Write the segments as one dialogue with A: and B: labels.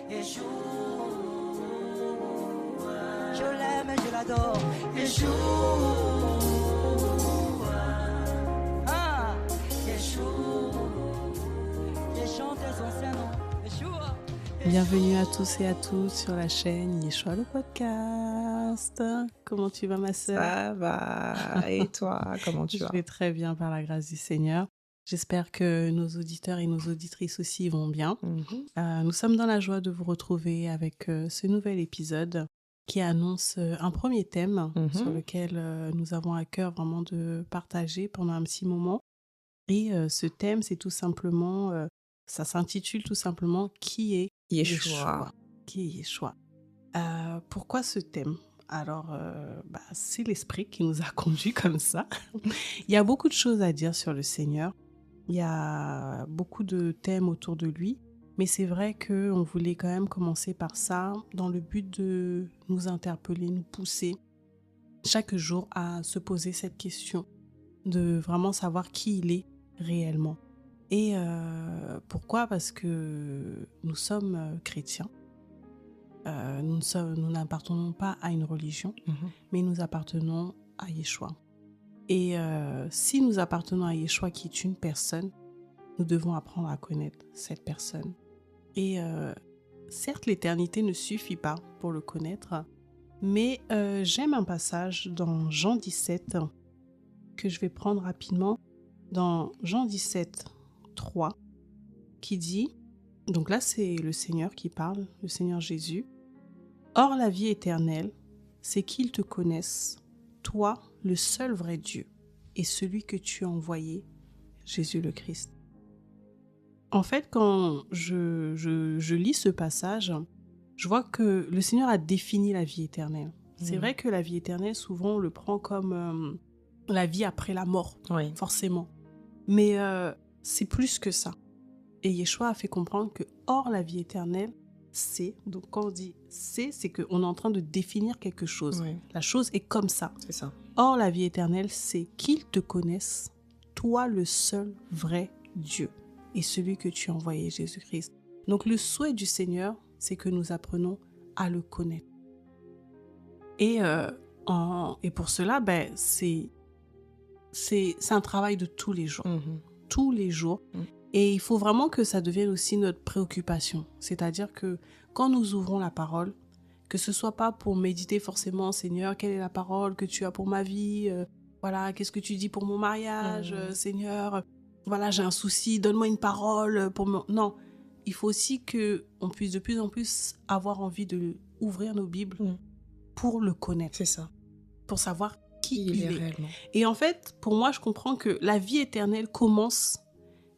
A: Yeshua. Je l'aime et je l'adore. Yeshua. Ah, Yeshua. J'ai chanté son Saint-Nom. Yeshua.
B: Bienvenue à tous et à toutes sur la chaîne Yeshua le podcast. Comment tu vas, ma sœur?
C: Ça va. Et toi, comment tu vas?
B: Je vais très bien par la grâce du Seigneur. J'espère que nos auditeurs et nos auditrices aussi vont bien. Nous sommes dans la joie de vous retrouver avec ce nouvel épisode qui annonce un premier thème sur lequel nous avons à cœur vraiment de partager pendant un petit moment. Et ce thème, c'est tout simplement, ça s'intitule tout simplement « Qui est Yeshua ?» Qui est Yeshua? Pourquoi ce thème? Alors, c'est l'Esprit qui nous a conduits comme ça. Il y a beaucoup de choses à dire sur le Seigneur. Il y a beaucoup de thèmes autour de lui. Mais c'est vrai qu'on voulait quand même commencer par ça dans le but de nous interpeller, nous pousser chaque jour à se poser cette question, de vraiment savoir qui il est réellement. Et pourquoi? Parce que nous sommes chrétiens. Nous n'appartenons pas à une religion, mais nous appartenons à Yeshua. Et si nous appartenons à Yeshua, qui est une personne, nous devons apprendre à connaître cette personne. Et certes, l'éternité ne suffit pas pour le connaître, mais j'aime un passage dans Jean 17 que je vais prendre rapidement. Dans Jean 17, 3, qui dit, donc là c'est le Seigneur qui parle, le Seigneur Jésus. « Or la vie éternelle, c'est qu'ils te connaissent, toi, le seul vrai Dieu, et celui que tu as envoyé, Jésus le Christ. » En fait, quand je lis ce passage, je vois que le Seigneur a défini la vie éternelle. C'est vrai que la vie éternelle, souvent, on le prend comme la vie après la mort, forcément. Mais c'est plus que ça. Et Yeshua a fait comprendre que hors la vie éternelle, c'est, donc quand on dit c'est qu'on est en train de définir quelque chose. Oui. La chose est comme ça.
C: C'est ça.
B: Hors la vie éternelle, c'est qu'ils te connaissent, toi le seul vrai Dieu, et celui que tu as envoyé, Jésus-Christ. Donc le souhait du Seigneur, c'est que nous apprenons à le connaître. Et pour cela, c'est un travail de tous les jours. Tous les jours. Et il faut vraiment que ça devienne aussi notre préoccupation. C'est-à-dire que quand nous ouvrons la parole, que ce soit pas pour méditer forcément, Seigneur, quelle est la parole que tu as pour ma vie? Voilà, qu'est-ce que tu dis pour mon mariage? Seigneur, voilà, j'ai un souci, donne-moi une parole pour mon... Non, il faut aussi qu'on puisse de plus en plus avoir envie de ouvrir nos Bibles pour le connaître.
C: C'est ça.
B: Pour savoir qui il est
C: réellement.
B: Et en fait, pour moi, je comprends que la vie éternelle commence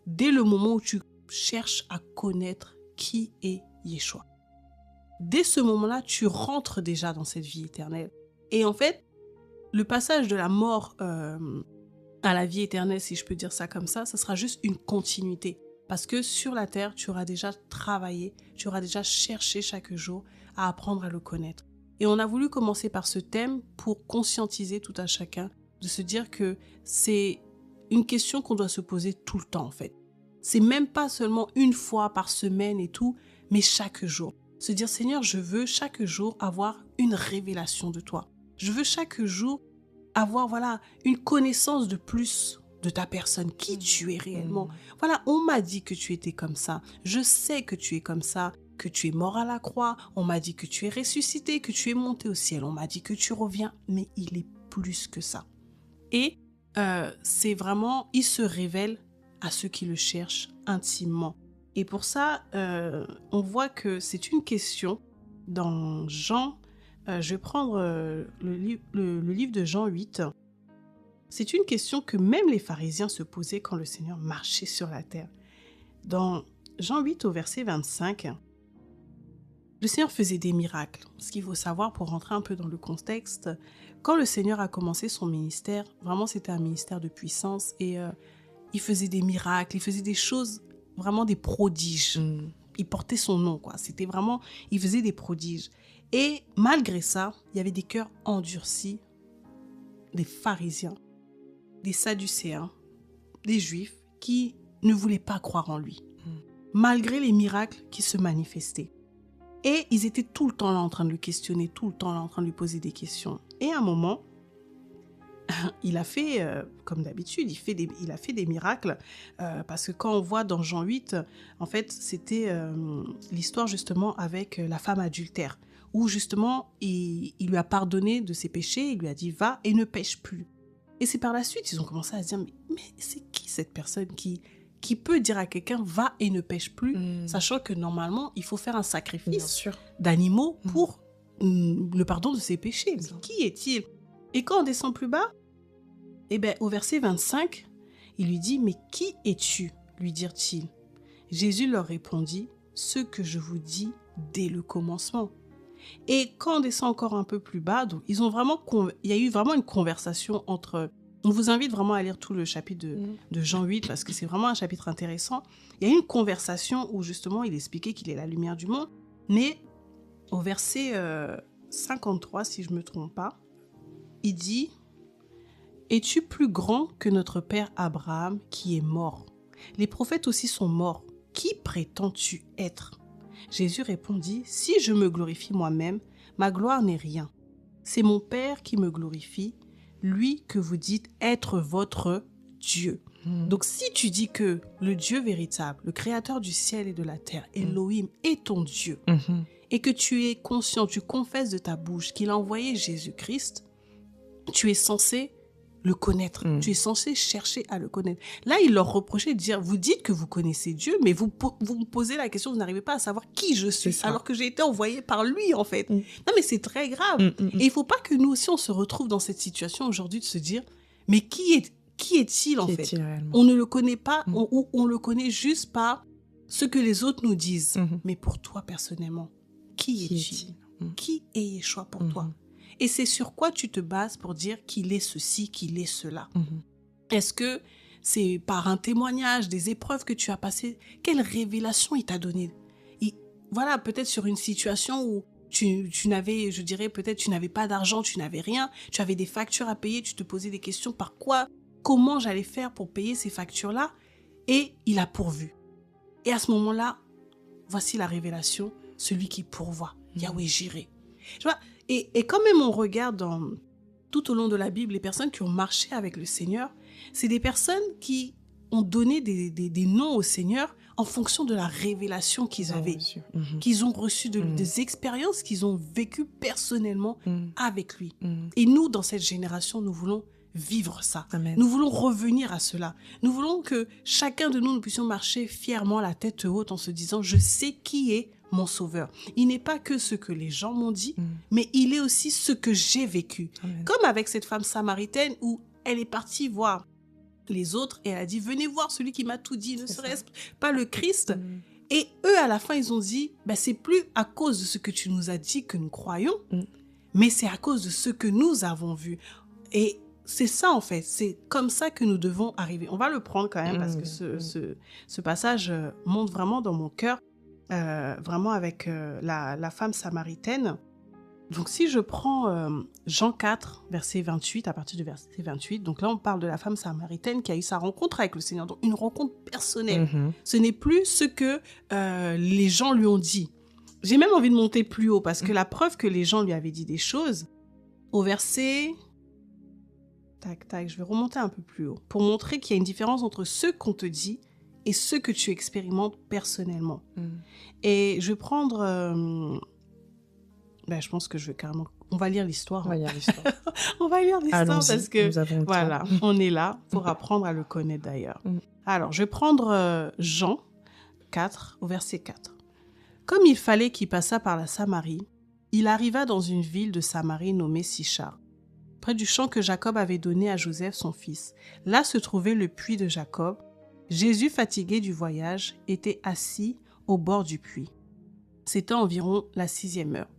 B: dès le moment où tu cherches à connaître qui est Yeshua. Dès ce moment-là, tu rentres déjà dans cette vie éternelle. Et en fait, le passage de la mort à la vie éternelle, si je peux dire ça comme ça sera juste une continuité. Parce que sur la terre, tu auras déjà travaillé, tu auras déjà cherché chaque jour à apprendre à le connaître. Et on a voulu commencer par ce thème pour conscientiser tout à chacun, de se dire que c'est une question qu'on doit se poser tout le temps en fait. C'est même pas seulement une fois par semaine et tout, mais chaque jour. Se dire, Seigneur, je veux chaque jour avoir une révélation de toi. Je veux chaque jour avoir une connaissance de plus de ta personne, qui tu es réellement. Voilà, on m'a dit que tu étais comme ça. Je sais que tu es comme ça, que tu es mort à la croix. On m'a dit que tu es ressuscité, que tu es monté au ciel. On m'a dit que tu reviens, mais il est plus que ça. Et c'est vraiment, il se révèle à ceux qui le cherchent intimement. Et pour ça, on voit que c'est une question dans Jean. Je vais prendre le livre de Jean 8. C'est une question que même les pharisiens se posaient quand le Seigneur marchait sur la terre. Dans Jean 8 au verset 25, le Seigneur faisait des miracles. Ce qu'il faut savoir pour rentrer un peu dans le contexte, quand le Seigneur a commencé son ministère, vraiment c'était un ministère de puissance et il faisait des miracles, il faisait des choses, vraiment des prodiges. Il portait son nom, quoi. C'était vraiment, il faisait des prodiges. Et malgré ça, il y avait des cœurs endurcis, des pharisiens, des sadducéens, des juifs qui ne voulaient pas croire en lui, malgré les miracles qui se manifestaient. Et ils étaient tout le temps là en train de le questionner, tout le temps là en train de lui poser des questions. Et à un moment, il a fait, comme d'habitude, il a fait des miracles. Parce que quand on voit dans Jean 8, en fait, c'était l'histoire justement avec la femme adultère. Où justement, il lui a pardonné de ses péchés, il lui a dit « va et ne pêche plus ». Et c'est par la suite, ils ont commencé à se dire « mais c'est qui cette personne qui peut dire à quelqu'un « va et ne pêche plus », sachant que normalement, il faut faire un sacrifice d'animaux pour le pardon de ses péchés. Mais qui est-il? Et quand on descend plus bas, eh ben, au verset 25, il lui dit « mais qui es-tu » lui dirent-ils. Jésus leur répondit « ce que je vous dis dès le commencement ». Et quand on descend encore un peu plus bas, donc il y a eu vraiment une conversation entre... On vous invite vraiment à lire tout le chapitre de Jean 8 parce que c'est vraiment un chapitre intéressant. Il y a eu une conversation où justement il expliquait qu'il est la lumière du monde. Mais au verset 53, si je ne me trompe pas, il dit « Es-tu plus grand que notre père Abraham qui est mort? Les prophètes aussi sont morts. Qui prétends-tu être ?» Jésus répondit « Si je me glorifie moi-même, ma gloire n'est rien. C'est mon Père qui me glorifie, lui que vous dites être votre Dieu. » Donc si tu dis que le Dieu véritable, le créateur du ciel et de la terre, Elohim, est ton Dieu, et que tu es conscient, tu confesses de ta bouche qu'il a envoyé Jésus-Christ, tu es censé le connaître. Tu es censé chercher à le connaître. Là, il leur reprochait de dire, vous dites que vous connaissez Dieu, mais vous me posez la question, vous n'arrivez pas à savoir qui je suis, alors que j'ai été envoyé par lui, en fait. Non, mais c'est très grave. Et il ne faut pas que nous aussi, on se retrouve dans cette situation aujourd'hui de se dire, mais qui est-il, en fait? On ne le connaît pas, ou on le connaît juste par ce que les autres nous disent. Mais pour toi, personnellement, qui est-il? Qui est Yeshua pour toi? Et c'est sur quoi tu te bases pour dire qu'il est ceci, qu'il est cela. Est-ce que c'est par un témoignage, des épreuves que tu as passées? Quelle révélation il t'a donné? Voilà, peut-être sur une situation où tu n'avais, je dirais, peut-être tu n'avais pas d'argent, tu n'avais rien, tu avais des factures à payer, tu te posais des questions comment j'allais faire pour payer ces factures-là? Et il a pourvu. Et à ce moment-là, voici la révélation, celui qui pourvoit, Yahweh Jireh. Tu vois, et quand même on regarde tout au long de la Bible, les personnes qui ont marché avec le Seigneur, c'est des personnes qui ont donné des noms au Seigneur en fonction de la révélation qu'ils avaient, qu'ils ont reçu des expériences qu'ils ont vécues personnellement avec lui. Et nous, dans cette génération, nous voulons vivre ça.
C: Amen.
B: Nous voulons revenir à cela. Nous voulons que chacun de nous puissions marcher fièrement la tête haute en se disant « Je sais qui est mon sauveur. Il n'est pas que ce que les gens m'ont dit, mais il est aussi ce que j'ai vécu. » Comme avec cette femme samaritaine où elle est partie voir les autres et elle a dit « Venez voir celui qui m'a tout dit, ne serait-ce pas le Christ ?» Et eux, à la fin, ils ont dit « C'est plus à cause de ce que tu nous as dit que nous croyons, mais c'est à cause de ce que nous avons vu. » Et c'est ça, en fait. C'est comme ça que nous devons arriver. On va le prendre quand même parce que ce passage monte vraiment dans mon cœur, vraiment avec la femme samaritaine. Donc, si je prends Jean 4, verset 28, à partir du verset 28, donc là, on parle de la femme samaritaine qui a eu sa rencontre avec le Seigneur, donc une rencontre personnelle. Ce n'est plus ce que les gens lui ont dit. J'ai même envie de monter plus haut parce que la preuve que les gens lui avaient dit des choses, au verset... Tac, je vais remonter un peu plus haut pour montrer qu'il y a une différence entre ce qu'on te dit et ce que tu expérimentes personnellement. Et je vais prendre... je pense que je vais carrément... On va lire l'histoire. On va lire l'histoire parce que voilà, on est là pour apprendre à le connaître d'ailleurs. Alors, je vais prendre Jean 4 au verset 4. Comme il fallait qu'il passât par la Samarie, il arriva dans une ville de Samarie nommée Sichar, près du champ que Jacob avait donné à Joseph son fils. Là se trouvait le puits de Jacob. Jésus, fatigué du voyage, était assis au bord du puits. C'était environ la 6e heure.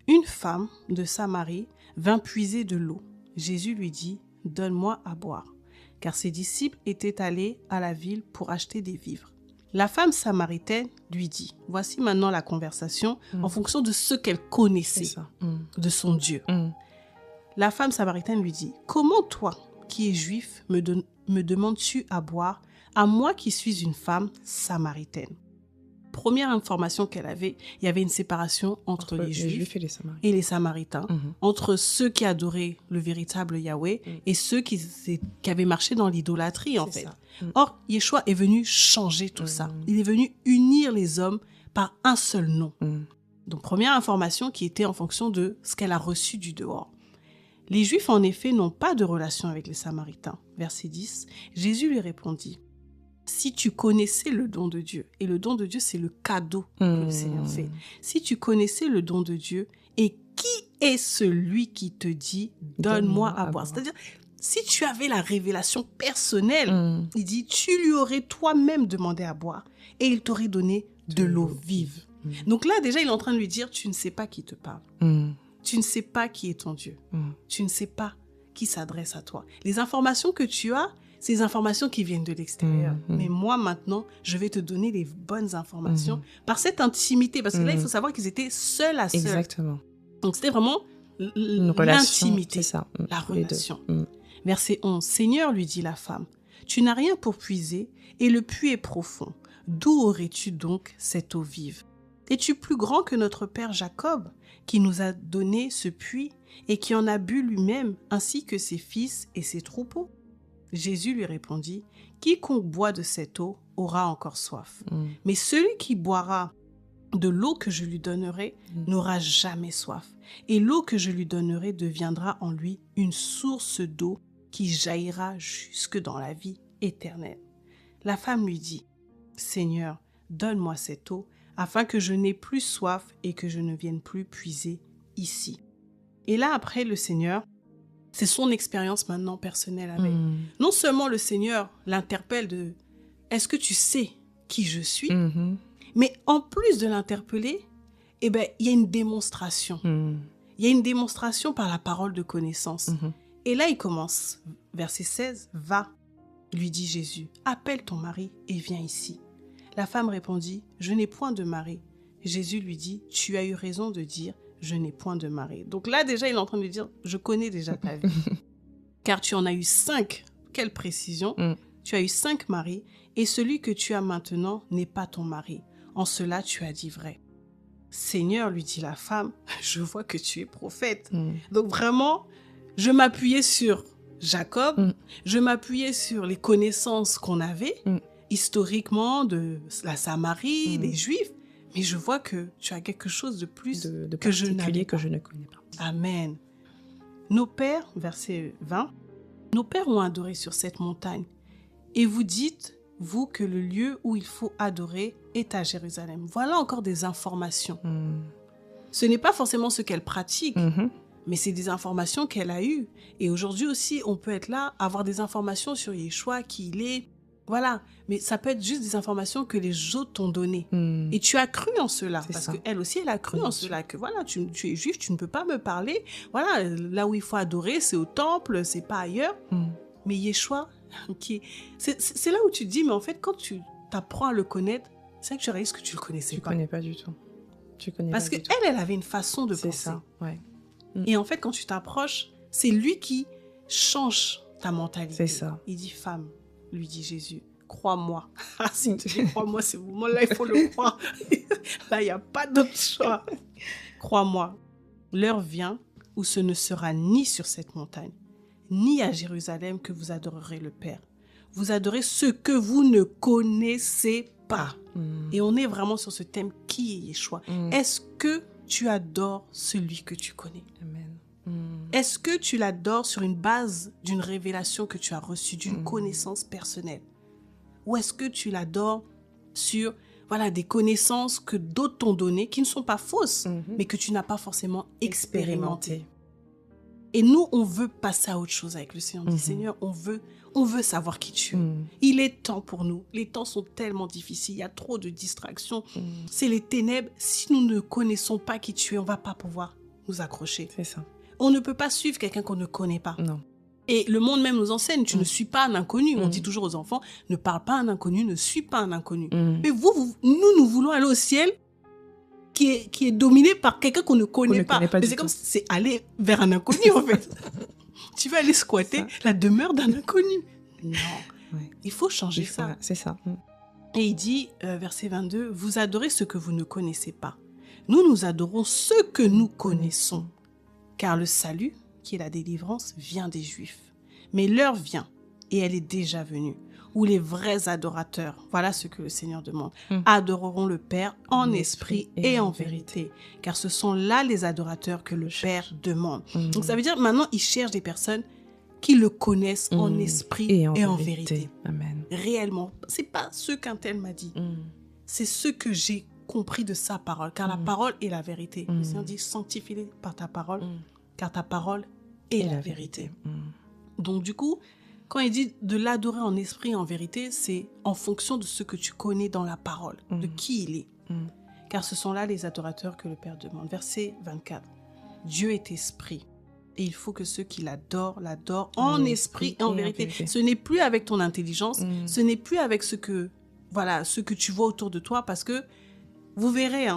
B: Une femme de Samarie vint puiser de l'eau. Jésus lui dit « Donne-moi à boire », car ses disciples étaient allés à la ville pour acheter des vivres. La femme samaritaine lui dit, voici maintenant la conversation en fonction de ce qu'elle connaissait de son Dieu. La femme samaritaine lui dit, comment toi, qui es juif, me demandes-tu à boire, à moi qui suis une femme samaritaine? première information qu'elle avait, il y avait une séparation entre les Juifs
C: et les Samaritains.
B: et les Samaritains, entre ceux qui adoraient le véritable Yahweh et ceux qui avaient marché dans l'idolâtrie, en
C: C'est
B: fait.
C: ça.
B: Or, Yeshua est venu changer tout ça. Il est venu unir les hommes par un seul nom. Donc, première information qui était en fonction de ce qu'elle a reçu du dehors. Les Juifs, en effet, n'ont pas de relation avec les Samaritains. Verset 10, Jésus lui répondit, « Si tu connaissais le don de Dieu, et le don de Dieu, c'est le cadeau que le Seigneur fait. Si tu connaissais le don de Dieu, et qui est celui qui te dit, donne-moi à boire ?» C'est-à-dire, si tu avais la révélation personnelle, il dit, tu lui aurais toi-même demandé à boire, et il t'aurait donné de l'eau vive. Donc là, déjà, il est en train de lui dire, tu ne sais pas qui te parle. Tu ne sais pas qui est ton Dieu. Tu ne sais pas qui s'adresse à toi. Les informations que tu as, c'est des informations qui viennent de l'extérieur. Mais moi, maintenant, je vais te donner les bonnes informations par cette intimité. Parce que là, il faut savoir qu'ils étaient seuls à seuls.
C: Exactement.
B: Donc, c'était vraiment
C: Une relation,
B: l'intimité,
C: c'est ça.
B: la
C: Les
B: relation.
C: deux.
B: Verset 11. Seigneur, lui dit la femme, tu n'as rien pour puiser et le puits est profond. D'où aurais-tu donc cette eau vive? Es-tu plus grand que notre père Jacob, qui nous a donné ce puits et qui en a bu lui-même, ainsi que ses fils et ses troupeaux? Jésus lui répondit, quiconque boit de cette eau aura encore soif. Mais celui qui boira de l'eau que je lui donnerai n'aura jamais soif. Et l'eau que je lui donnerai deviendra en lui une source d'eau qui jaillira jusque dans la vie éternelle. La femme lui dit, Seigneur, donne-moi cette eau, afin que je n'ai plus soif et que je ne vienne plus puiser ici. Et là, après, le Seigneur, c'est son expérience maintenant personnelle avec. Non seulement le Seigneur l'interpelle de « Est-ce que tu sais qui je suis ?» Mais en plus de l'interpeller, eh ben, il y a une démonstration. Il y a une démonstration par la parole de connaissance. Et là, il commence. Verset 16, « Va, lui dit Jésus, appelle ton mari et viens ici. » La femme répondit, « Je n'ai point de mari. » Jésus lui dit, « Tu as eu raison de dire, je n'ai point de mari. » Donc là, déjà, il est en train de dire, « Je connais déjà ta vie. » Car tu en as eu 5. Quelle précision. Tu as eu 5 maris, et celui que tu as maintenant n'est pas ton mari. En cela, tu as dit vrai. Seigneur, lui dit la femme, je vois que tu es prophète. Donc vraiment, je m'appuyais sur Jacob, je m'appuyais sur les connaissances qu'on avait, historiquement, de la Samarie, des Juifs, mais je vois que tu as quelque chose de plus
C: de
B: que je n'avais
C: que je ne connais pas.
B: Amen. Nos pères, verset 20, nos pères ont adoré sur cette montagne, et vous dites, vous, que le lieu où il faut adorer est à Jérusalem. Voilà encore des informations. Ce n'est pas forcément ce qu'elle pratique, mais c'est des informations qu'elle a eues. Et aujourd'hui aussi, on peut être là, avoir des informations sur Yeshua, qui il est. Voilà. Mais ça peut être juste des informations que les autres t'ont données. Et tu as cru en cela. Parce qu'elle aussi, elle a cru en cela. Que voilà, tu es juif, tu ne peux pas me parler. Voilà, là où il faut adorer, c'est au temple, c'est pas ailleurs. Mais Yeshua, c'est là où tu te dis, mais en fait, quand tu t'apprends à le connaître, c'est vrai que tu réalises que tu le connaissais pas.
C: Tu connais pas du tout.
B: Parce qu'elle, elle avait une façon de penser.
C: C'est ça, ouais.
B: Et en fait, quand tu t'approches, c'est lui qui change ta mentalité.
C: C'est ça.
B: Il dit, femme, lui dit Jésus, crois-moi. Ah, si tu dis crois-moi, c'est moment là, il faut le croire. Là, il n'y a pas d'autre choix. Crois-moi, l'heure vient où ce ne sera ni sur cette montagne, ni à Jérusalem que vous adorerez le Père. Vous adorez ce que vous ne connaissez pas. Et on est vraiment sur ce thème, qui est Yeshua? Est-ce que tu adores celui que tu connais?
C: Amen.
B: Est-ce que tu l'adores sur une base d'une révélation que tu as reçue, d'une connaissance personnelle? Ou est-ce que tu l'adores sur des connaissances que d'autres t'ont données, qui ne sont pas fausses, mais que tu n'as pas forcément expérimentées? Et nous, on veut passer à autre chose avec le Seigneur. On dit, Seigneur, on veut savoir qui tu es. Il est temps pour nous. Les temps sont tellement difficiles. Il y a trop de distractions. C'est les ténèbres. Si nous ne connaissons pas qui tu es, on ne va pas pouvoir nous accrocher.
C: C'est ça.
B: On ne peut pas suivre quelqu'un qu'on ne connaît pas.
C: Non.
B: Et le monde même nous enseigne, tu ne suis pas un inconnu. On dit toujours aux enfants, ne parle pas à un inconnu, ne suis pas un inconnu. Mais nous voulons aller au ciel qui est dominé par quelqu'un qu'on ne connaît pas. Mais c'est comme c'est aller vers un inconnu, en fait. Tu veux aller squatter la demeure d'un inconnu. Non. Il faut changer ça.
C: C'est ça.
B: Et il dit, verset 22, « Vous adorez ce que vous ne connaissez pas. Nous adorons ce que nous connaissons. Car le salut, qui est la délivrance, vient des Juifs. Mais l'heure vient, et elle est déjà venue, où les vrais adorateurs, voilà ce que le Seigneur demande, adoreront le Père en esprit et en vérité. Car ce sont là les adorateurs que le Père demande. » Donc ça veut dire, maintenant, il cherche des personnes qui le connaissent en esprit et en vérité.
C: Amen.
B: Réellement. C'est pas ce qu'un tel m'a dit. C'est ce que j'ai compris de sa parole. Car la parole est la vérité. Le Seigneur dit, sanctifie-les par ta parole, car ta parole est la vérité. Donc du coup, quand il dit de l'adorer en esprit et en vérité, c'est en fonction de ce que tu connais dans la parole, de qui il est. Car ce sont là les adorateurs que le Père demande. Verset 24. Dieu est esprit. Et il faut que ceux qui l'adorent en esprit et en vérité. Ce n'est plus avec ton intelligence, ce n'est plus avec ce que tu vois autour de toi, parce que vous verrez,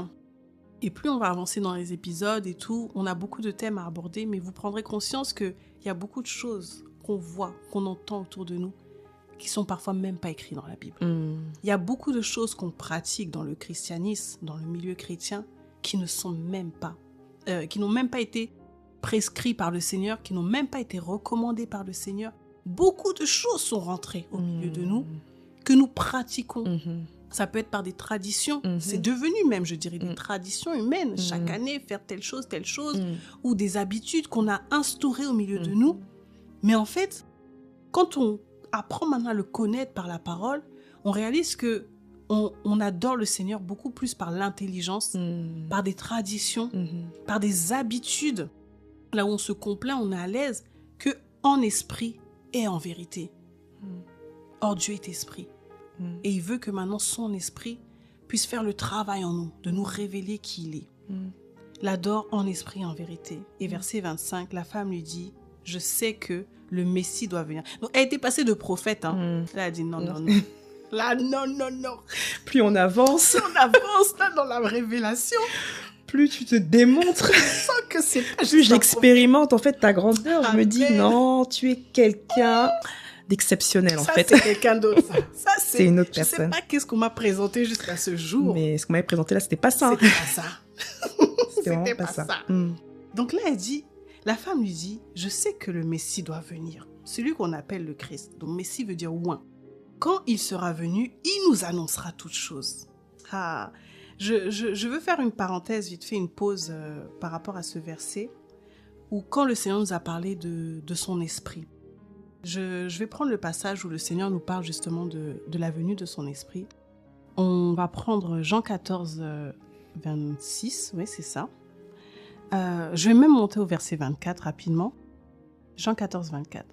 B: et plus on va avancer dans les épisodes et tout, on a beaucoup de thèmes à aborder, mais vous prendrez conscience qu'il y a beaucoup de choses qu'on voit, qu'on entend autour de nous, qui sont parfois même pas écrites dans la Bible. Il y a beaucoup de choses qu'on pratique dans le christianisme, dans le milieu chrétien, qui ne sont même pas, qui n'ont même pas été prescrits par le Seigneur, qui n'ont même pas été recommandés par le Seigneur. Beaucoup de choses sont rentrées au milieu de nous, que nous pratiquons. Ça peut être par des traditions, c'est devenu même, je dirais, des traditions humaines. Chaque année, faire telle chose, ou des habitudes qu'on a instaurées au milieu de nous. Mais en fait, quand on apprend maintenant à le connaître par la parole, on réalise que on adore le Seigneur beaucoup plus par l'intelligence, par des traditions, par des habitudes. Là où on se complaint, on est à l'aise, que en esprit et en vérité. Or, Dieu est esprit. Et il veut que maintenant son esprit puisse faire le travail en nous, de nous révéler qui il est. L'adore en esprit et en vérité. Et verset 25, la femme lui dit, je sais que le Messie doit venir. Donc, elle était passée de prophète. Là, elle a dit non. Là, non.
C: Plus on avance.
B: Là, dans la révélation.
C: Plus tu te démontres.
B: Sans que c'est pas
C: plus j'expérimente, en fait, ta grandeur.
B: Amen.
C: Je me dis, non, tu es quelqu'un d'exceptionnel, en fait.
B: Ça, c'est quelqu'un d'autre. Ça,
C: c'est une autre personne.
B: Je sais pas qu'est-ce qu'on m'a présenté jusqu'à ce jour.
C: Mais ce qu'on m'avait présenté là, c'était pas ça.
B: C'était pas ça.
C: C'était vraiment pas ça.
B: Donc là, la femme lui dit, je sais que le Messie doit venir. Celui qu'on appelle le Christ. Donc, Messie veut dire oint. Quand il sera venu, il nous annoncera toutes choses. Je veux faire une parenthèse, vite fait, une pause par rapport à ce verset, où quand le Seigneur nous a parlé de son esprit, je vais prendre le passage où le Seigneur nous parle justement de la venue de son esprit. On va prendre Jean 14, 26, oui c'est ça. Je vais même monter au verset 24 rapidement. Jean 14, 24.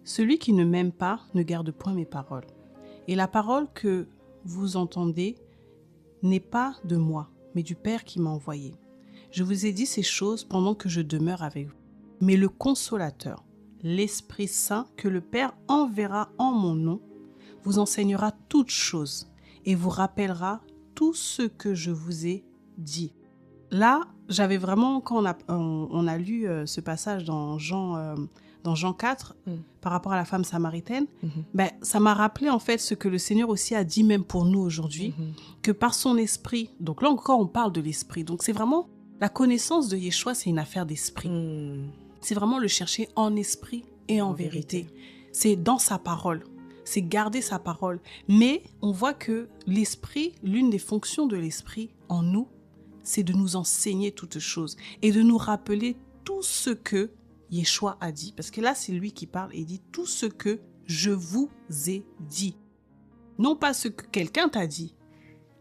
B: Celui qui ne m'aime pas ne garde point mes paroles. Et la parole que vous entendez n'est pas de moi, mais du Père qui m'a envoyé. Je vous ai dit ces choses pendant que je demeure avec vous. Mais le Consolateur, l'Esprit Saint que le Père enverra en mon nom, vous enseignera toutes choses et vous rappellera tout ce que je vous ai dit. Là, j'avais vraiment, quand on a lu ce passage dans Jean 4, par rapport à la femme samaritaine, ça m'a rappelé en fait ce que le Seigneur aussi a dit même pour nous aujourd'hui, que par son esprit, donc là encore on parle de l'esprit, donc c'est vraiment la connaissance de Yeshua, c'est une affaire d'esprit. C'est vraiment le chercher en esprit et en vérité. C'est dans sa parole, c'est garder sa parole. Mais on voit que l'esprit, l'une des fonctions de l'esprit en nous, c'est de nous enseigner toutes choses et de nous rappeler tout ce que Yeshua a dit. Parce que là, c'est lui qui parle et il dit tout ce que je vous ai dit. Non pas ce que quelqu'un t'a dit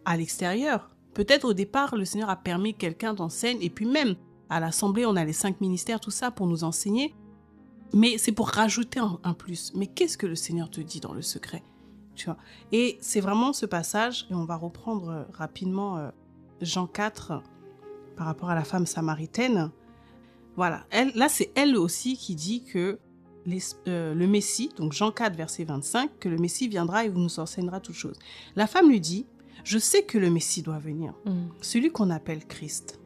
B: à l'extérieur. Peut-être au départ, le Seigneur a permis que quelqu'un t'enseigne et puis même à l'Assemblée, on a les 5 ministères, tout ça pour nous enseigner. Mais c'est pour rajouter un plus. Mais qu'est-ce que le Seigneur te dit dans le secret? Tu vois? Et c'est vraiment ce passage, et on va reprendre rapidement Jean 4 par rapport à la femme samaritaine. Voilà, là c'est elle aussi qui dit que le Messie, donc Jean 4 verset 25, que le Messie viendra et vous nous enseignera toutes choses. La femme lui dit, je sais que le Messie doit venir, celui qu'on appelle Christ.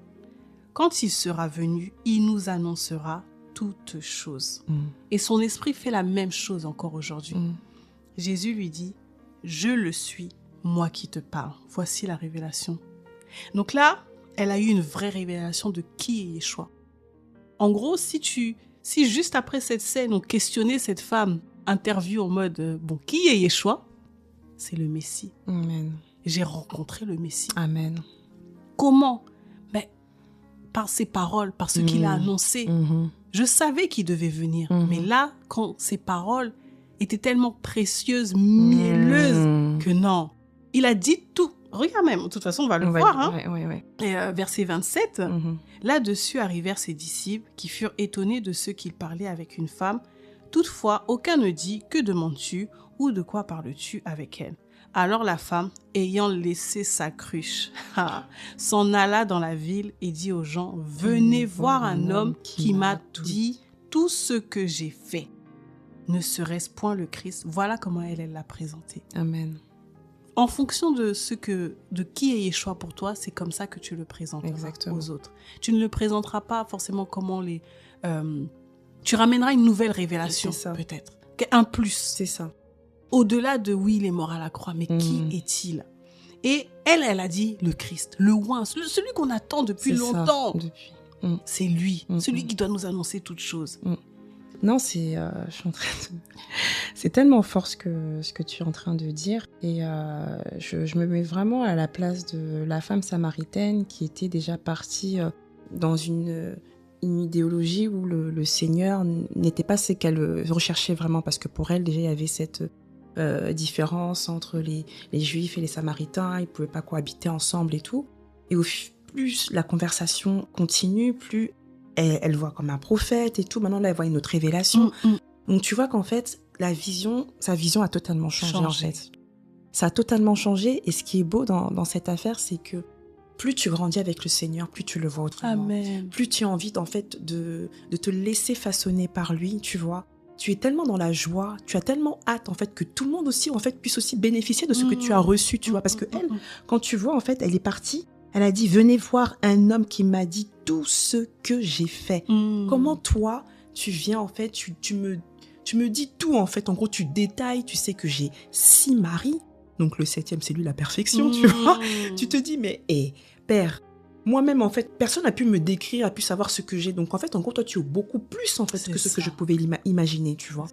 B: Quand il sera venu, il nous annoncera toutes choses. Et son esprit fait la même chose encore aujourd'hui. Jésus lui dit, je le suis, moi qui te parle. Voici la révélation. Donc là, elle a eu une vraie révélation de qui est Yeshua. En gros, si juste après cette scène, on questionnait cette femme, interview en mode, bon, qui est Yeshua? C'est le Messie.
C: Amen.
B: J'ai rencontré le Messie.
C: Amen.
B: Comment? Ben, par ses paroles, par ce qu'il a annoncé. Je savais qu'il devait venir. Mais là, quand ses paroles étaient tellement précieuses, mielleuses, que non. Il a dit tout. Regarde même, de toute façon, on va le voir. Hein.
C: Ouais.
B: Et verset 27, là-dessus arrivèrent ses disciples qui furent étonnés de ce qu'il parlait avec une femme. Toutefois, aucun ne dit « Que demandes-tu » ou « De quoi parles-tu avec elle ?» Alors la femme, ayant laissé sa cruche, s'en alla dans la ville et dit aux gens « Venez voir un homme qui m'a dit tout ce que j'ai fait. Ne serait-ce point le Christ ?» Voilà comment elle l'a présenté.
C: Amen.
B: En fonction de qui est Yeshua pour toi, c'est comme ça que tu le présenteras aux autres. Tu ne le présenteras pas forcément comment tu ramèneras une nouvelle révélation, peut-être. Un plus.
C: C'est ça.
B: Au-delà de oui, il est mort à la croix, mais qui est-il? Et elle a dit le Christ, le oint, celui qu'on attend depuis longtemps. C'est lui, celui qui doit nous annoncer toutes choses.
C: Non, je suis en train de... C'est tellement fort ce que tu es en train de dire. Et je me mets vraiment à la place de la femme samaritaine qui était déjà partie dans une idéologie où le Seigneur n'était pas ce qu'elle recherchait vraiment. Parce que pour elle, déjà, il y avait cette différence entre les Juifs et les Samaritains. Ils ne pouvaient pas cohabiter ensemble et tout. Et plus la conversation continue, plus... Elle voit comme un prophète et tout. Maintenant, là, elle voit une autre révélation. Donc, tu vois qu'en fait, sa vision a totalement changé, en fait. Ça a totalement changé. Et ce qui est beau dans cette affaire, c'est que plus tu grandis avec le Seigneur, plus tu le vois autrement.
B: Amen.
C: Plus tu as envie, en fait, de te laisser façonner par lui, tu vois. Tu es tellement dans la joie, tu as tellement hâte, en fait, que tout le monde aussi, en fait, puisse aussi bénéficier de ce que tu as reçu, tu vois. Parce que elle, quand tu vois, en fait, elle est partie. Elle a dit, venez voir un homme qui m'a dit tout ce que j'ai fait. Comment toi, tu viens, en fait, tu me dis tout, en fait. En gros, tu détailles, tu sais que j'ai 6 maris. Donc, le 7e, c'est lui la perfection, tu vois. Tu te dis, mais, père, moi-même, en fait, personne n'a pu me décrire, a pu savoir ce que j'ai. Donc, en fait, en gros, toi, tu es beaucoup plus, en fait, que ce que je pouvais imaginer, tu vois.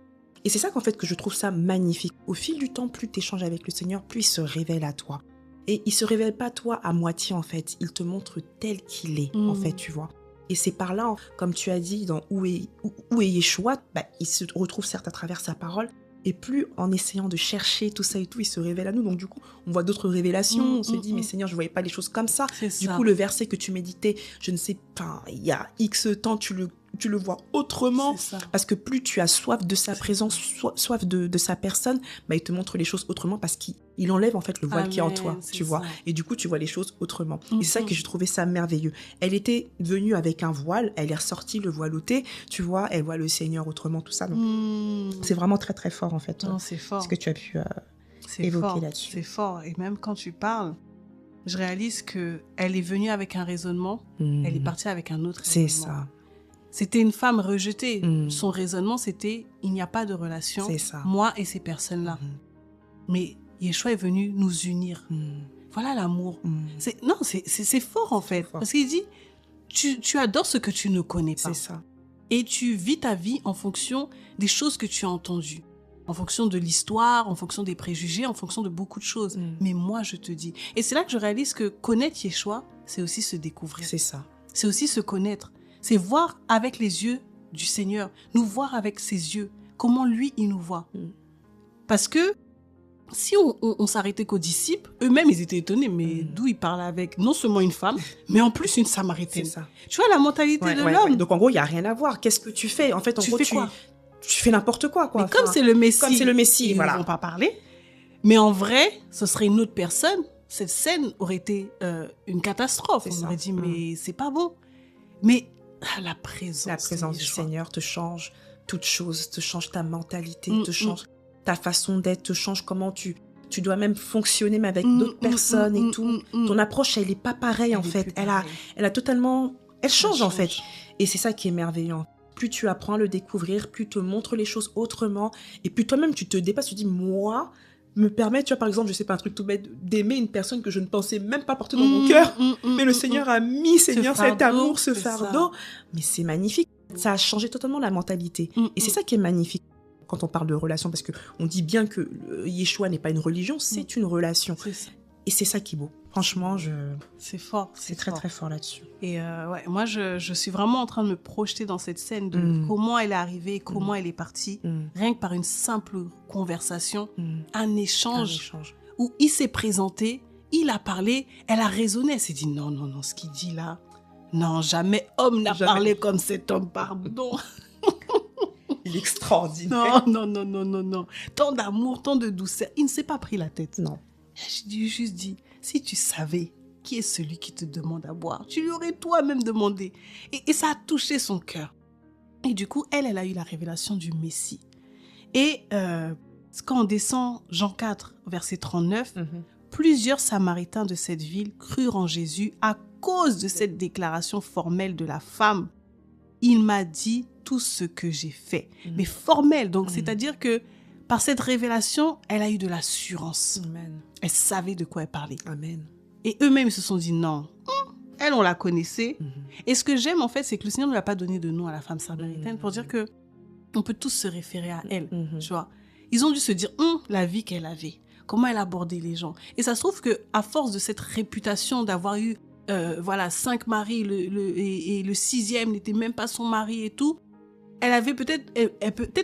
C: Et c'est ça qu'en fait, que je trouve ça magnifique. Au fil du temps, plus tu échanges avec le Seigneur, plus il se révèle à toi. Et il se révèle pas toi à moitié, en fait. Il te montre tel qu'il est, en fait, tu vois. Et c'est par là, comme tu as dit, dans où est Yeshua, il se retrouve certes à travers sa parole. Et plus en essayant de chercher tout ça et tout, il se révèle à nous. Donc du coup, on voit d'autres révélations. On se dit, mais Seigneur, je voyais pas les choses comme ça. Du coup, le verset que tu méditais, je ne sais pas, il y a X temps, tu le vois autrement. Parce que plus tu as soif de sa présence, soif de sa personne, il te montre les choses autrement parce qu'il enlève en fait le voile qui est en toi, tu vois. Et du coup, tu vois les choses autrement. Et c'est ça que j'ai trouvé ça merveilleux. Elle était venue avec un voile, elle est ressortie le voile ôté, tu vois, elle voit le Seigneur autrement, tout ça. Donc, c'est vraiment très très fort en fait.
B: Non, c'est fort.
C: Ce que tu as pu évoquer là-dessus.
B: C'est fort. Et même quand tu parles, je réalise qu'elle est venue avec un raisonnement, elle est partie avec un autre raisonnement.
C: C'est ça.
B: C'était une femme rejetée. Son raisonnement, c'était « il n'y a pas de relation, moi et ces personnes-là ». Mais Yeshua est venu nous unir. Voilà l'amour. C'est fort en fait. Parce qu'il dit « tu adores ce que tu ne connais pas ».
C: C'est ça.
B: Et tu vis ta vie en fonction des choses que tu as entendues. En fonction de l'histoire, en fonction des préjugés, en fonction de beaucoup de choses. Mais moi, je te dis. Et c'est là que je réalise que connaître Yeshua, c'est aussi se découvrir.
C: C'est ça.
B: C'est aussi se connaître. C'est voir avec les yeux du Seigneur, nous voir avec ses yeux, comment lui, il nous voit. Parce que si on s'arrêtait qu'aux disciples, eux-mêmes, ils étaient étonnés, mais d'où ils parlaient avec non seulement une femme, mais en plus une Samaritaine.
C: C'est ça.
B: Tu vois la mentalité de l'homme.
C: Donc en gros, il n'y a rien à voir. Qu'est-ce que tu fais? En fait, en gros, tu fais n'importe quoi.
B: Mais comme c'est le Messie, ils ne vont pas parler. Mais en vrai, ce serait une autre personne. Cette scène aurait été une catastrophe. On aurait dit, mais c'est pas bon. Mais la présence
C: du Seigneur te change toute chose, te change ta mentalité, te change ta façon d'être, te change comment tu dois même fonctionner mais avec d'autres personnes et tout. Ton approche, elle n'est pas pareille en fait. Elle a totalement... Elle change en fait. Et c'est ça qui est merveilleux. Plus tu apprends à le découvrir, plus tu te montres les choses autrement et plus toi-même tu te dépasses, tu te dis moi, me permet, tu vois, par exemple, je sais pas, un truc tout bête, d'aimer une personne que je ne pensais même pas porter dans mon cœur. Mais le Seigneur a mis, Seigneur, cet amour, ce fardeau. Mais c'est magnifique. Ça a changé totalement la mentalité. Et c'est ça qui est magnifique quand on parle de relation, parce qu'on dit bien que Yeshua n'est pas une religion, c'est une relation.
B: C'est ça.
C: Et c'est ça qui est beau. Franchement,
B: c'est fort.
C: C'est très, très fort là-dessus.
B: Et ouais, moi, je suis vraiment en train de me projeter dans cette scène de comment elle est arrivée, comment elle est partie. Rien que par une simple conversation, un échange où il s'est présenté, il a parlé, elle a raisonné. Elle s'est dit, non, ce qu'il dit là, non, jamais homme n'a parlé comme cet homme, pardon.
C: Il est extraordinaire.
B: Non. Tant d'amour, tant de douceur. Il ne s'est pas pris la tête.
C: Non.
B: J'ai juste dit, si tu savais qui est celui qui te demande à boire, tu lui aurais toi-même demandé. Et ça a touché son cœur. Et du coup, elle a eu la révélation du Messie. Et quand on descend Jean 4, verset 39, plusieurs Samaritains de cette ville crurent en Jésus à cause de cette déclaration formelle de la femme. Il m'a dit tout ce que j'ai fait. Mais formelle, donc c'est-à-dire que par cette révélation, elle a eu de l'assurance.
C: Amen.
B: Elle savait de quoi elle parlait.
C: Amen.
B: Et eux-mêmes se sont dit non. Elle, on la connaissait. Et ce que j'aime, en fait, c'est que le Seigneur ne lui a pas donné de nom à la femme samaritaine pour dire que on peut tous se référer à elle. Tu vois. Ils ont dû se dire la vie qu'elle avait, comment elle abordait les gens. Et ça se trouve qu'à force de cette réputation d'avoir eu 5 maris, et le 6e n'était même pas son mari et tout, elle avait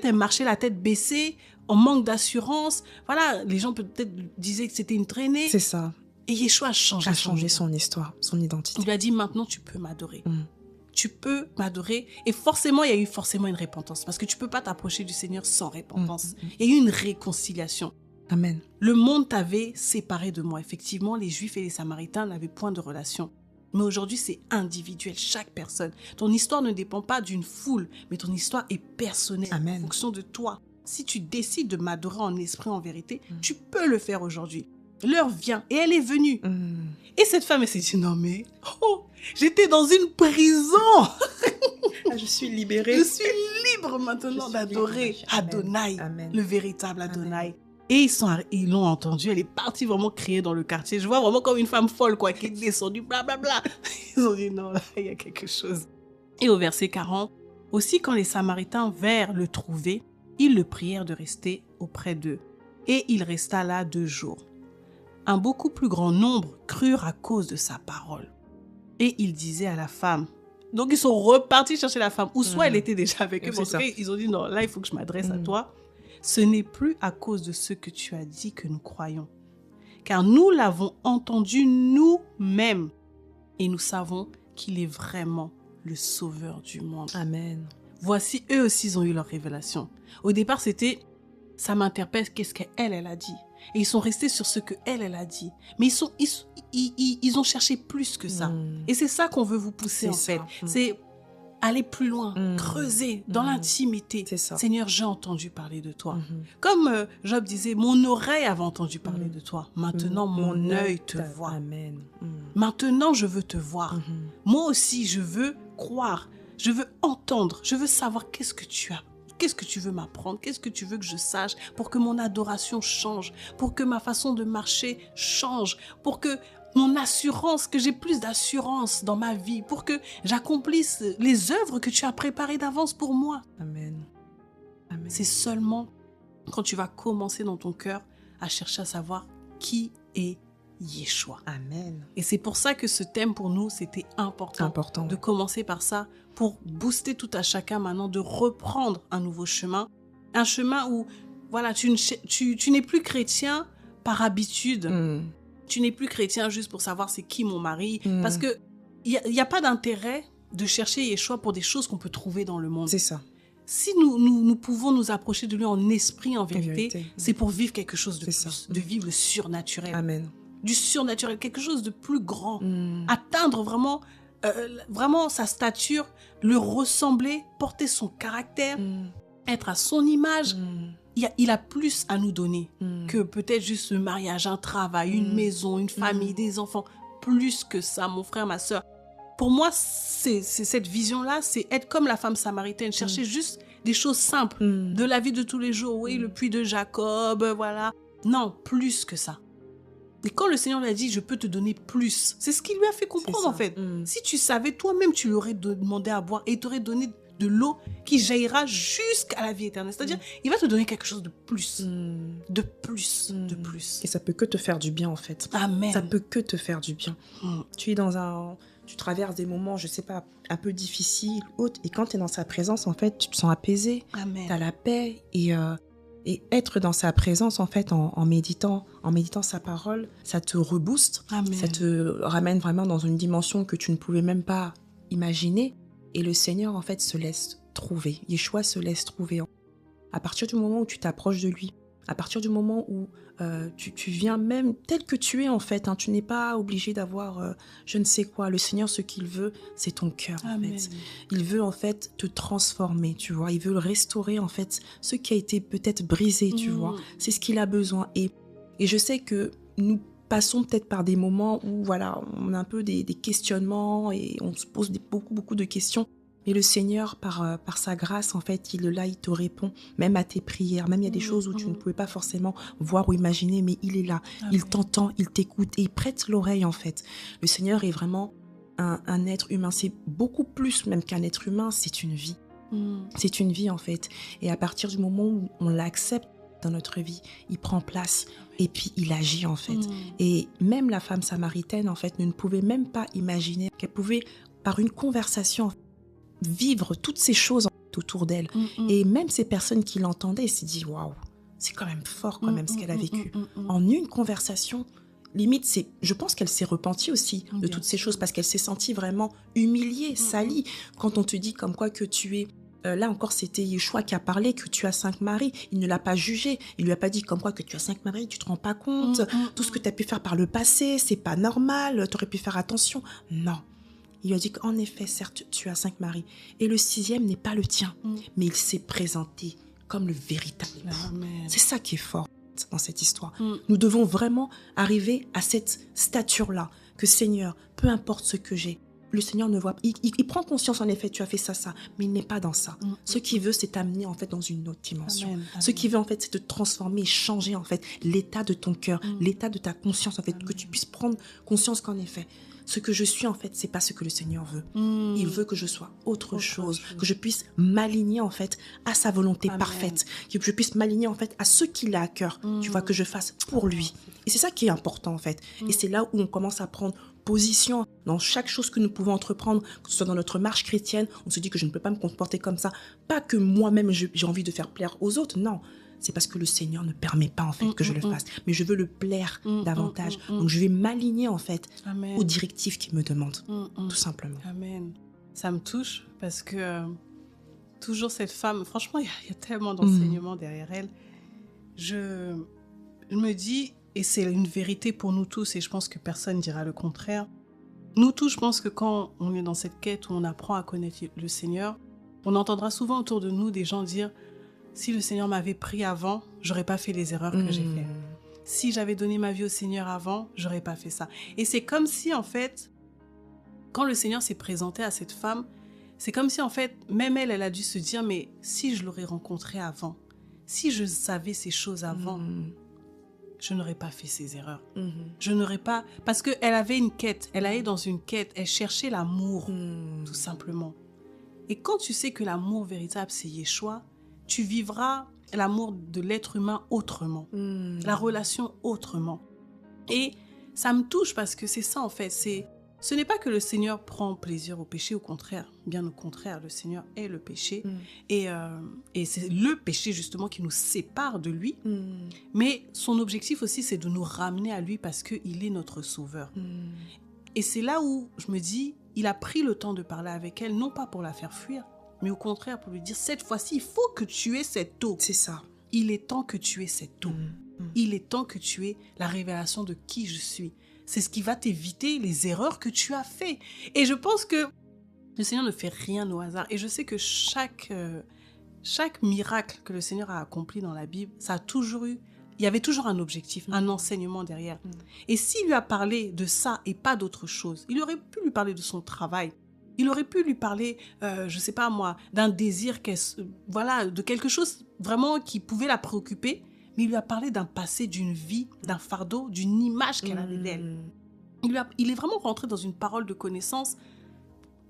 B: elle marchait la tête baissée, en manque d'assurance. Voilà, les gens peut-être disaient que c'était une traînée.
C: C'est ça.
B: Et Yeshua a changé
C: son histoire, son identité.
B: Il lui a dit, maintenant tu peux m'adorer. Tu peux m'adorer. Et forcément, il y a eu une repentance. Parce que tu peux pas t'approcher du Seigneur sans repentance. Il y a eu une réconciliation.
C: Amen.
B: Le monde t'avait séparé de moi. Effectivement, les Juifs et les Samaritains n'avaient point de relation. Mais aujourd'hui, c'est individuel, chaque personne. Ton histoire ne dépend pas d'une foule, mais ton histoire est personnelle.
C: Amen.
B: En fonction de toi. Si tu décides de m'adorer en esprit, en vérité, tu peux le faire aujourd'hui. L'heure vient et elle est venue. Et cette femme, elle s'est dit, non mais, j'étais dans une prison.
C: Je suis libérée.
B: Je suis libre maintenant d'adorer Adonai, le véritable Adonai. Amen. Et ils l'ont entendu, elle est partie vraiment crier dans le quartier. Je vois vraiment comme une femme folle, qui est descendue, blablabla. Ils ont dit, non, là, il y a quelque chose. Et au verset 40, aussi quand les Samaritains vinrent le trouver, ils le prièrent de rester auprès d'eux. Et il resta là 2 jours. Un beaucoup plus grand nombre crurent à cause de sa parole. Et il disait à la femme, donc ils sont repartis chercher la femme, ou soit elle était déjà avec eux, parce qu'ils ont dit, non, là il faut que je m'adresse à toi. Ce n'est plus à cause de ce que tu as dit que nous croyons, car nous l'avons entendu nous-mêmes, et nous savons qu'il est vraiment le sauveur du monde.
C: Amen. Voici,
B: eux aussi, ils ont eu leur révélation. Au départ, c'était, ça m'interpelle, qu'est-ce qu'elle a dit. Et ils sont restés sur ce qu'elle a dit. Mais ils ont cherché plus que ça. Et c'est ça qu'on veut vous pousser, en fait. C'est aller plus loin, creuser dans l'intimité.
C: C'est ça.
B: Seigneur, j'ai entendu parler de toi. Comme Job disait, mon oreille avait entendu parler de toi. Maintenant, mon œil te voit.
C: Amen.
B: Maintenant, je veux te voir. Moi aussi, je veux croire. Je veux entendre. Je veux savoir qu'est-ce que tu as. Qu'est-ce que tu veux m'apprendre? Qu'est-ce que tu veux que je sache pour que mon adoration change, pour que ma façon de marcher change, pour que mon assurance, que j'ai plus d'assurance dans ma vie, pour que j'accomplisse les œuvres que tu as préparées d'avance pour moi.
C: Amen. Amen.
B: C'est seulement quand tu vas commencer dans ton cœur à chercher à savoir qui est Yeshua.
C: Amen.
B: Et c'est pour ça que ce thème pour nous, c'était important de commencer par ça, pour booster tout à chacun maintenant, de reprendre un nouveau chemin. Un chemin où, voilà, tu n'es plus chrétien par habitude. Tu n'es plus chrétien juste pour savoir c'est qui mon mari. Parce que il n'y a pas d'intérêt de chercher Yeshua pour des choses qu'on peut trouver dans le monde.
C: C'est ça.
B: Si nous pouvons nous approcher de lui en esprit, en vérité, c'est pour vivre quelque chose de plus, de vivre le surnaturel.
C: Amen.
B: Du surnaturel, quelque chose de plus grand. Atteindre vraiment sa stature, le ressembler, porter son caractère, être à son image. Il a plus à nous donner que peut-être juste le mariage, un travail, une maison, une famille, des enfants. Plus que ça, mon frère, ma soeur. Pour moi, c'est cette vision-là, c'est être comme la femme samaritaine, chercher juste des choses simples de la vie de tous les jours. Oui, le puits de Jacob, voilà. Non, plus que ça. Et quand le Seigneur lui a dit, je peux te donner plus, c'est ce qu'il lui a fait comprendre en fait. Si tu savais, toi-même, tu lui aurais demandé à boire et il t'aurait donné de l'eau qui jaillira jusqu'à la vie éternelle. C'est-à-dire, il va te donner quelque chose de plus. De plus. De plus.
C: Et ça peut que te faire du bien en fait.
B: Amen.
C: Ça peut que te faire du bien. Tu es tu traverses des moments, je sais pas, un peu difficiles, autres, et quand tu es dans sa présence, en fait, tu te sens apaisé.
B: Amen.
C: Tu as la paix et être dans sa présence, en fait, en méditant sa parole, ça te rebooste.
B: Amen.
C: Ça te ramène vraiment dans une dimension que tu ne pouvais même pas imaginer. Et le Seigneur, en fait, se laisse trouver. Yeshua se laisse trouver. À partir du moment où tu t'approches de lui, à partir du moment où tu viens même tel que tu es, en fait, tu n'es pas obligé d'avoir je ne sais quoi. Le Seigneur, ce qu'il veut, c'est ton cœur, en fait. Il veut, en fait, te transformer, tu vois. Il veut restaurer, en fait, ce qui a été peut-être brisé, tu vois. C'est ce qu'il a besoin. Et je sais que nous passons peut-être par des moments où, voilà, on a un peu des questionnements et on se pose beaucoup de questions. Mais le Seigneur, par sa grâce, en fait, il est là, il te répond, même à tes prières. Même il y a des choses où tu ne pouvais pas forcément voir ou imaginer, mais il est là. Amen. Il t'entend, il t'écoute et il prête l'oreille, en fait. Le Seigneur est vraiment un être humain. C'est beaucoup plus même qu'un être humain, c'est une vie. C'est une vie, en fait. Et à partir du moment où on l'accepte dans notre vie, il prend place et puis il agit, en fait. Et même la femme samaritaine, en fait, ne pouvait même pas imaginer qu'elle pouvait, par une conversation, vivre toutes ces choses autour d'elle. Et même ces personnes qui l'entendaient se disent, waouh, c'est quand même fort quand même ce qu'elle a vécu. En une conversation, limite, je pense qu'elle s'est repentie aussi de toutes ces choses parce qu'elle s'est sentie vraiment humiliée, salie. Quand on te dit comme quoi que tu es... là encore, c'était Yeshua qui a parlé que tu as 5 maris. Il ne l'a pas jugé. Il lui a pas dit comme quoi que tu as 5 maris, tu te rends pas compte. Tout ce que tu as pu faire par le passé, c'est pas normal. Tu aurais pu faire attention. Non. Il lui a dit qu'en effet, certes, tu as 5 maris. Et le 6e n'est pas le tien. Mais il s'est présenté comme le véritable époux. C'est ça qui est fort dans cette histoire. Nous devons vraiment arriver à cette stature-là. Que Seigneur, peu importe ce que j'ai, le Seigneur ne voit pas. Il prend conscience, en effet, tu as fait ça, mais il n'est pas dans ça. Ce qu'il veut, c'est t'amener, en fait, dans une autre dimension. Amen. Ce qu'il veut, en fait, c'est te transformer, changer, en fait, l'état de ton cœur, l'état de ta conscience, en fait, que tu puisses prendre conscience qu'en effet, ce que je suis, en fait, c'est pas ce que le Seigneur veut. Il veut que je sois autre chose, que je puisse m'aligner, en fait, à sa volonté parfaite, que je puisse m'aligner, en fait, à ce qu'il a à cœur, tu vois, que je fasse pour lui. Et c'est ça qui est important, en fait. Et c'est là où on commence à prendre position dans chaque chose que nous pouvons entreprendre, que ce soit dans notre marche chrétienne. On se dit que je ne peux pas me comporter comme ça. Pas que moi-même, j'ai envie de faire plaire aux autres, non. C'est parce que le Seigneur ne permet pas, en fait, que je le fasse. Mais je veux le plaire davantage. Donc, je vais m'aligner, en fait, aux directives qu'il me demande, tout simplement.
B: Amen. Ça me touche parce que toujours cette femme, franchement, il y a tellement d'enseignements derrière elle. Je me dis, et c'est une vérité pour nous tous, et je pense que personne ne dira le contraire. Nous tous, je pense que quand on est dans cette quête où on apprend à connaître le Seigneur, on entendra souvent autour de nous des gens dire « Si le Seigneur m'avait pris avant, j'aurais pas fait les erreurs que j'ai faites. Si j'avais donné ma vie au Seigneur avant, j'aurais pas fait ça. » Et c'est comme si, en fait, quand le Seigneur s'est présenté à cette femme, c'est comme si, en fait, même elle a dû se dire « Mais si je l'aurais rencontré avant, si je savais ces choses avant, je n'aurais pas fait ces erreurs. Je n'aurais pas... » Parce qu'elle avait une quête, elle allait dans une quête, elle cherchait l'amour, tout simplement. Et quand tu sais que l'amour véritable, c'est Yeshua, tu vivras l'amour de l'être humain autrement, la relation autrement. Et ça me touche parce que c'est ça, en fait. Ce n'est pas que le Seigneur prend plaisir au péché, au contraire. Bien au contraire, le Seigneur est le péché. Et c'est le péché, justement, qui nous sépare de lui. Mais son objectif aussi, c'est de nous ramener à lui parce qu'il est notre sauveur. Et c'est là où je me dis, il a pris le temps de parler avec elle, non pas pour la faire fuir, mais au contraire pour lui dire, cette fois-ci, il faut que tu aies cette eau.
C: C'est ça.
B: Il est temps que tu aies cette eau. Il est temps que tu aies la révélation de qui je suis. C'est ce qui va t'éviter les erreurs que tu as faites. Et je pense que le Seigneur ne fait rien au hasard. Et je sais que chaque miracle que le Seigneur a accompli dans la Bible, ça a toujours eu... Il y avait toujours un objectif, un enseignement derrière. Et s'il lui a parlé de ça et pas d'autre chose, il aurait pu lui parler de son travail. Il aurait pu lui parler, je sais pas moi, d'un désir, voilà, de quelque chose vraiment qui pouvait la préoccuper. mais il lui a parlé d'un passé, d'une vie, d'un fardeau, d'une image qu'elle avait d'elle. Il est vraiment rentré dans une parole de connaissance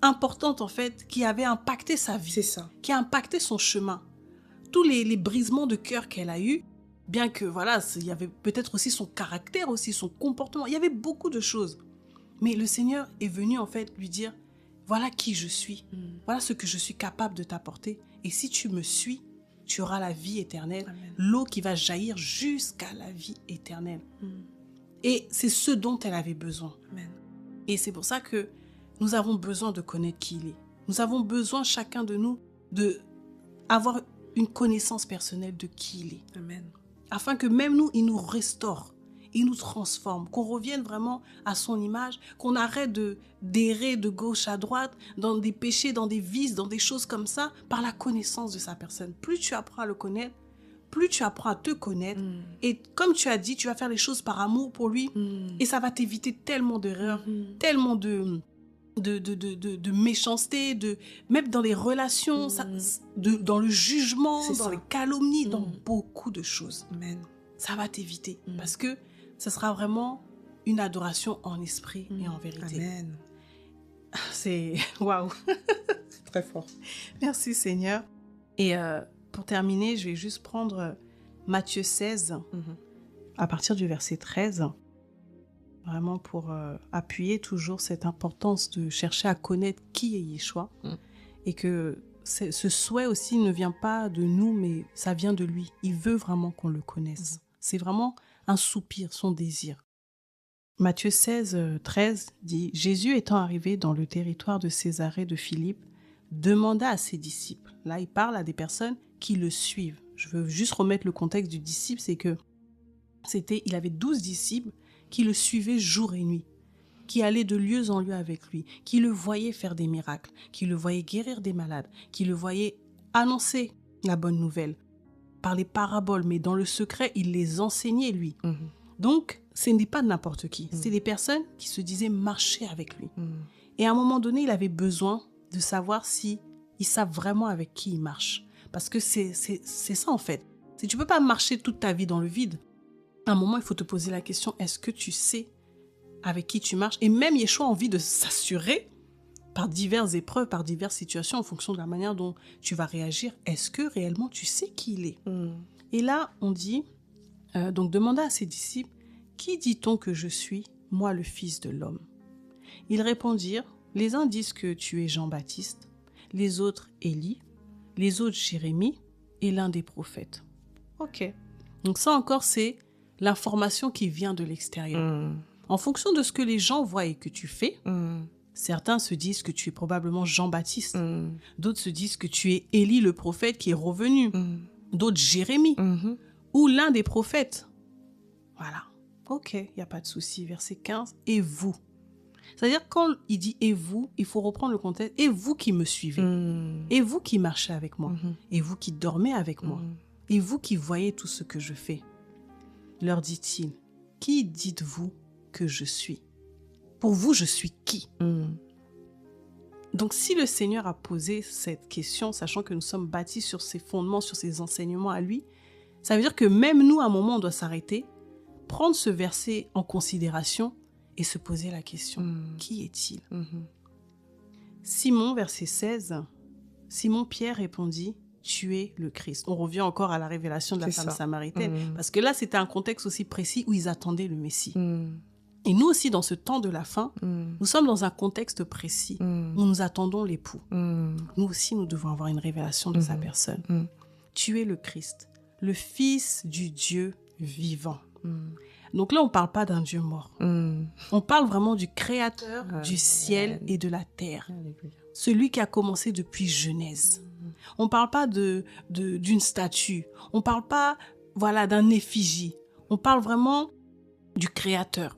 B: importante, en fait, qui avait impacté sa vie,
C: C'est ça.
B: qui a impacté son chemin. Tous les brisements de cœur qu'elle a eus, bien que, voilà, il y avait peut-être aussi son caractère, aussi son comportement, il y avait beaucoup de choses. Mais le Seigneur est venu, en fait, lui dire, voilà qui je suis, voilà ce que je suis capable de t'apporter. Et si tu me suis, tu auras la vie éternelle,
C: Amen.
B: l'eau qui va jaillir jusqu'à la vie éternelle. Et c'est ce dont elle avait besoin.
C: Amen.
B: Et c'est pour ça que nous avons besoin de connaître qui il est. Nous avons besoin, chacun de nous, d'avoir une connaissance personnelle de qui il est.
C: Amen.
B: Afin que même nous, il nous restaure, il nous transforme, qu'on revienne vraiment à son image, qu'on arrête d'errer de gauche à droite, dans des péchés, dans des vices, dans des choses comme ça, par la connaissance de sa personne. Plus tu apprends à le connaître, plus tu apprends à te connaître. Et comme tu as dit, tu vas faire les choses par amour pour lui, et ça va t'éviter tellement d'erreurs, tellement de méchanceté, même dans les relations, dans le jugement,
C: C'est
B: dans
C: ça.
B: les calomnies, dans beaucoup de choses.
C: Amen.
B: Ça va t'éviter parce que ce sera vraiment une adoration en esprit et en vérité.
C: Amen.
B: C'est waouh.
C: Très fort.
B: Merci Seigneur. Et pour terminer, je vais juste prendre Matthieu 16 à partir du verset 13. Vraiment pour appuyer toujours cette importance de chercher à connaître qui est Yeshua. Et que ce souhait aussi ne vient pas de nous, mais ça vient de lui. Il veut vraiment qu'on le connaisse. C'est vraiment un soupir, son désir. Matthieu 16, 13 dit « Jésus étant arrivé dans le territoire de Césarée de Philippe, demanda à ses disciples. » Là, il parle à des personnes qui le suivent. Je veux juste remettre le contexte du disciple, c'est que il avait 12 disciples qui le suivaient jour et nuit, qui allaient de lieu en lieu avec lui, qui le voyaient faire des miracles, qui le voyaient guérir des malades, qui le voyaient annoncer la bonne nouvelle par les paraboles, mais dans le secret, il les enseignait lui. Donc, ce n'est pas n'importe qui. C'est des personnes qui se disaient marcher avec lui. Et à un moment donné, il avait besoin de savoir si ils savent vraiment avec qui ils marchent. Parce que c'est ça en fait. Tu ne peux pas marcher toute ta vie dans le vide. À un moment, il faut te poser la question, est-ce que tu sais avec qui tu marches? Et même Yeshua a envie de s'assurer par diverses épreuves, par diverses situations, en fonction de la manière dont tu vas réagir. Est-ce que réellement tu sais qui il est? Et là, on dit, donc demanda à ses disciples, qui dit-on que je suis, moi le Fils de l'homme? Ils répondirent, les uns disent que tu es Jean-Baptiste, les autres Élie, les autres Jérémie et l'un des prophètes. Ok. Donc ça encore, c'est l'information qui vient de l'extérieur. En fonction de ce que les gens voient et que tu fais, certains se disent que tu es probablement Jean-Baptiste. D'autres se disent que tu es Élie le prophète qui est revenu. D'autres Jérémie. Ou l'un des prophètes. Voilà. Ok, il n'y a pas de souci. Verset 15. Et vous? C'est-à-dire quand il dit « et vous », il faut reprendre le contexte. « Et vous qui me suivez. Et vous qui marchez avec moi. Et vous qui dormez avec moi. Et vous qui voyez tout ce que je fais. » Leur dit-il, « Qui dites-vous que je suis? Pour vous, je suis qui? » Donc, si le Seigneur a posé cette question, sachant que nous sommes bâtis sur ses fondements, sur ses enseignements à lui, ça veut dire que même nous, à un moment, on doit s'arrêter, prendre ce verset en considération et se poser la question, qui est-il? Simon, verset 16, Simon-Pierre répondit, tu es le Christ. On revient encore à la révélation de la femme samaritaine, parce que là, c'était un contexte aussi précis où ils attendaient le Messie. Et nous aussi, dans ce temps de la fin, nous sommes dans un contexte précis où nous attendons l'époux. Nous aussi, nous devons avoir une révélation de sa personne. Tu es le Christ, le Fils du Dieu vivant. Donc là, on ne parle pas d'un Dieu mort. On parle vraiment du Créateur du ciel et de la terre. Celui qui a commencé depuis Genèse. On ne parle pas d'une statue. On ne parle pas d'un effigie. On parle vraiment du Créateur.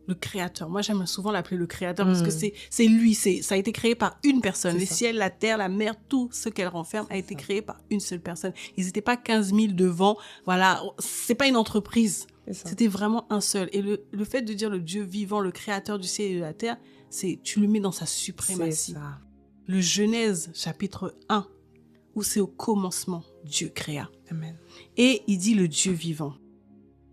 B: Le Créateur. Moi, j'aime souvent l'appeler le Créateur parce que c'est lui. Ça a été créé par une personne. Les ciels, la terre, la mer, tout ce qu'elle renferme a été créé par une seule personne. Ils n'étaient pas 15 000 devant. Voilà. C'est pas une entreprise. C'était vraiment un seul. Et le fait de dire le Dieu vivant, le Créateur du ciel et de la terre, tu le mets dans sa suprématie. Le Genèse, chapitre 1, où c'est au commencement, Dieu créa.
C: Amen.
B: Et il dit le Dieu vivant.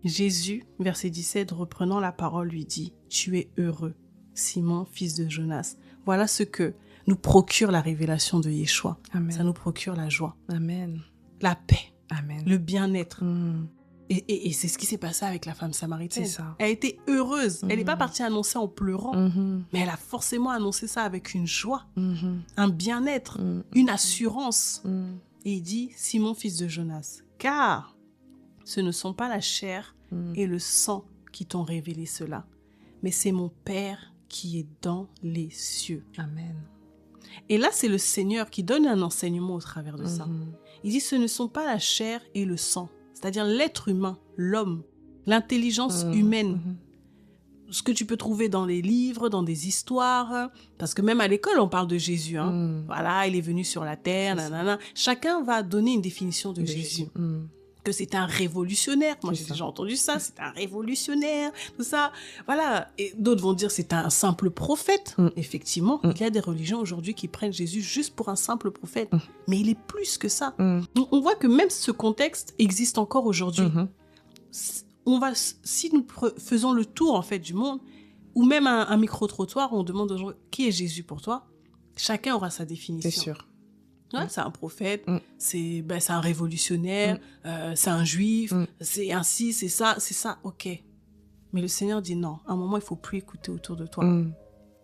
B: Jésus, verset 17, reprenant la parole, lui dit, « Tu es heureux, Simon, fils de Jonas. » Voilà ce que nous procure la révélation de Yeshua.
C: Amen.
B: Ça nous procure la joie,
C: Amen.
B: la paix,
C: Amen.
B: le bien-être.
C: Mm.
B: Et c'est ce qui s'est passé avec la femme samaritaine.
C: C'est ça.
B: Elle était heureuse. Elle n'est pas partie annoncer en pleurant,
C: Mhm.
B: mais elle a forcément annoncé ça avec une joie,
C: Mhm.
B: un bien-être,
C: Mm.
B: une assurance.
C: Mm.
B: Et il dit, « Simon, fils de Jonas, car ce ne sont pas la chair
C: Mm.
B: et le sang qui t'ont révélé cela, mais c'est mon Père qui est dans les cieux. »
C: Amen.
B: Et là, c'est le Seigneur qui donne un enseignement au travers de ça.
C: Mhm.
B: Il dit, ce ne sont pas la chair et le sang, c'est-à-dire l'être humain, l'homme, l'intelligence humaine,
C: Mhm.
B: ce que tu peux trouver dans les livres, dans des histoires, parce que même à l'école, on parle de Jésus. Hein.
C: Mm.
B: Voilà, il est venu sur la terre,
C: C'est ça.
B: nanana. Chacun va donner une définition de
C: De
B: Jésus.
C: Mm.
B: Que c'est un révolutionnaire. Moi,
C: C'est
B: j'ai
C: ça.
B: déjà entendu ça. C'est un révolutionnaire, tout ça. Voilà. Et d'autres vont dire c'est un simple prophète.
C: Mm.
B: Effectivement,
C: Mm.
B: il y a des religions aujourd'hui qui prennent Jésus juste pour un simple prophète.
C: Mm.
B: Mais il est plus que ça.
C: Mm.
B: Donc, on voit que même ce contexte existe encore aujourd'hui.
C: Mhm.
B: Si nous faisons le tour, en fait, du monde, ou même un micro-trottoir, on demande aux gens qui est Jésus pour toi, chacun aura sa définition.
C: C'est sûr.
B: Ouais, c'est un prophète,
C: Mm.
B: c'est un révolutionnaire, c'est un juif,
C: Mm.
B: c'est ainsi, c'est ça, ok. Mais le Seigneur dit non, à un moment, il faut plus écouter autour de toi.
C: Mm.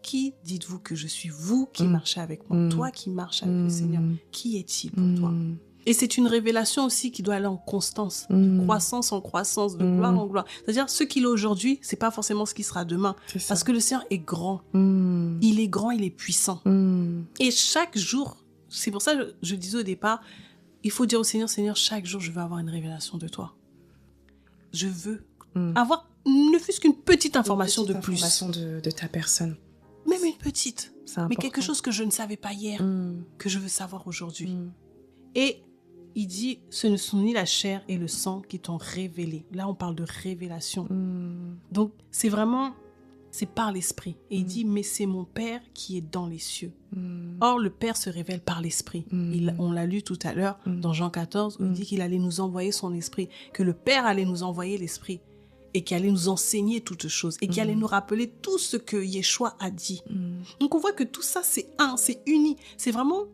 B: Qui dites-vous que je suis? Vous qui
C: Mm.
B: marchez avec moi,
C: Mm.
B: toi qui marches avec le Seigneur, qui est-il pour toi?
C: Mm.
B: Et c'est une révélation aussi qui doit aller en constance,
C: Mm.
B: de croissance en croissance, de
C: Mm.
B: gloire en gloire. C'est-à-dire, ce qu'il est aujourd'hui, c'est pas forcément ce qu'il sera demain.
C: C'est ça.
B: Parce que le Seigneur est grand.
C: Mm.
B: Il est grand, il est puissant.
C: Mm.
B: Et chaque jour, c'est pour ça que je disais au départ, il faut dire au Seigneur, Seigneur, chaque jour, je veux avoir une révélation de toi. Je veux
C: Mm.
B: avoir ne fût-ce qu'une petite information
C: Une
B: de
C: petite
B: plus.
C: information de ta personne.
B: Même une petite.
C: C'est
B: Mais
C: important.
B: quelque chose que je ne savais pas hier,
C: Mm.
B: que je veux savoir aujourd'hui.
C: Mm.
B: Et il dit, ce ne sont ni la chair et le sang qui t'ont révélé. Là, on parle de révélation.
C: Mm.
B: Donc, c'est vraiment, c'est par l'esprit. Et il dit, mais c'est mon Père qui est dans les cieux.
C: Mm.
B: Or, le Père se révèle par l'Esprit.
C: Mm.
B: On l'a lu tout à l'heure dans Jean 14, où il dit qu'il allait nous envoyer son Esprit, que le Père allait nous envoyer l'Esprit et qu'il allait nous enseigner toutes choses et qu'il allait nous rappeler tout ce que Yeshua a dit.
C: Mm.
B: Donc, on voit que tout ça, c'est un, c'est uni. C'est vraiment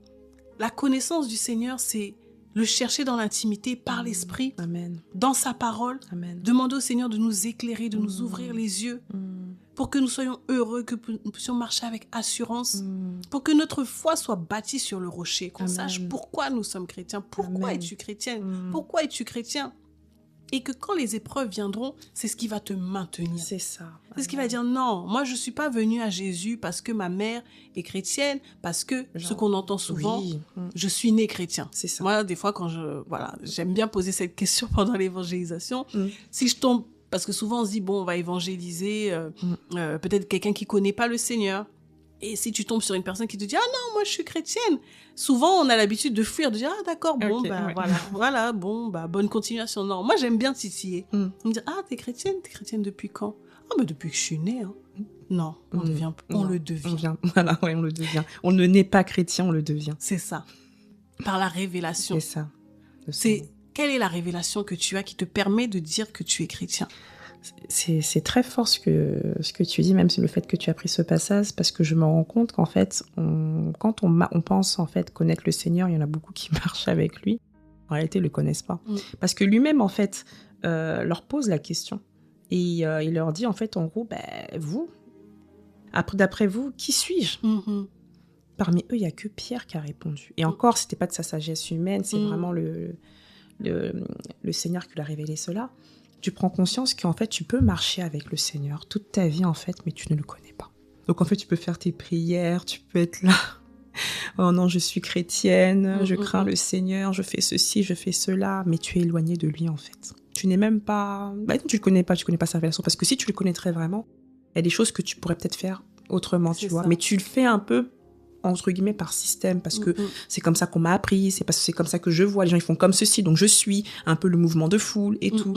B: la connaissance du Seigneur, c'est le chercher dans l'intimité par l'Esprit,
C: Amen.
B: dans sa parole.
C: Amen.
B: Demander au Seigneur de nous éclairer, de nous ouvrir les yeux
C: Mm.
B: pour que nous soyons heureux, que nous puissions marcher avec assurance.
C: Mm.
B: Pour que notre foi soit bâtie sur le rocher, qu'on
C: Amen.
B: sache pourquoi nous sommes chrétiens, pourquoi
C: Amen.
B: es-tu chrétienne,
C: Mm.
B: pourquoi es-tu chrétien. Et que quand les épreuves viendront, c'est ce qui va te maintenir.
C: C'est ça.
B: C'est ce qui va dire non, moi je ne suis pas venue à Jésus parce que ma mère est chrétienne, parce que ce qu'on entend souvent,
C: Oui. Mm.
B: je suis né chrétien.
C: C'est ça.
B: Moi, des fois, j'aime bien poser cette question pendant l'évangélisation.
C: Mm.
B: Si je tombe, parce que souvent on se dit, bon, on va évangéliser peut-être quelqu'un qui connaît pas le Seigneur. Et si tu tombes sur une personne qui te dit, ah non, moi je suis chrétienne, souvent on a l'habitude de fuir, de dire, ah d'accord, bon,
C: Ok,
B: bah
C: ouais.
B: voilà, bon, bah bonne continuation. Non, moi j'aime bien titiller.
C: Mm.
B: On me dit, ah t'es chrétienne depuis quand? Ah bah depuis que je suis née. Hein. Non, on
C: Mm.
B: on
C: Non,
B: le devient.
C: On vient. Voilà, ouais, on le devient. On ne naît pas chrétien, on le devient.
B: C'est ça. Par la révélation.
C: C'est ça.
B: Quelle est la révélation que tu as qui te permet de dire que tu es chrétien?
C: C'est très fort ce que tu dis, même si le fait que tu as pris ce passage, parce que je me rends compte qu'en fait, quand on pense en fait connaître le Seigneur, il y en a beaucoup qui marchent avec lui. En réalité, ils le connaissent pas, parce que lui-même en fait leur pose la question et il leur dit en fait en gros, vous, d'après vous, qui suis-je? Parmi eux, il y a que Pierre qui a répondu. Et encore, c'était pas de sa sagesse humaine, c'est vraiment le Seigneur qui lui a révélé cela. Tu prends conscience qu'en fait, tu peux marcher avec le Seigneur toute ta vie, en fait, mais tu ne le connais pas. Donc, en fait, tu peux faire tes prières, tu peux être là. Oh non, je suis chrétienne, je crains le Seigneur, je fais ceci, je fais cela, mais tu es éloigné de lui, en fait. Tu n'es même pas... tu le connais pas sa révélation, parce que si tu le connaîtrais vraiment, il y a des choses que tu pourrais peut-être faire autrement, tu vois. Mais tu le fais un peu entre guillemets par système, parce que c'est comme ça qu'on m'a appris, c'est parce que c'est comme ça que je vois, les gens ils font comme ceci, donc je suis un peu le mouvement de foule et tout.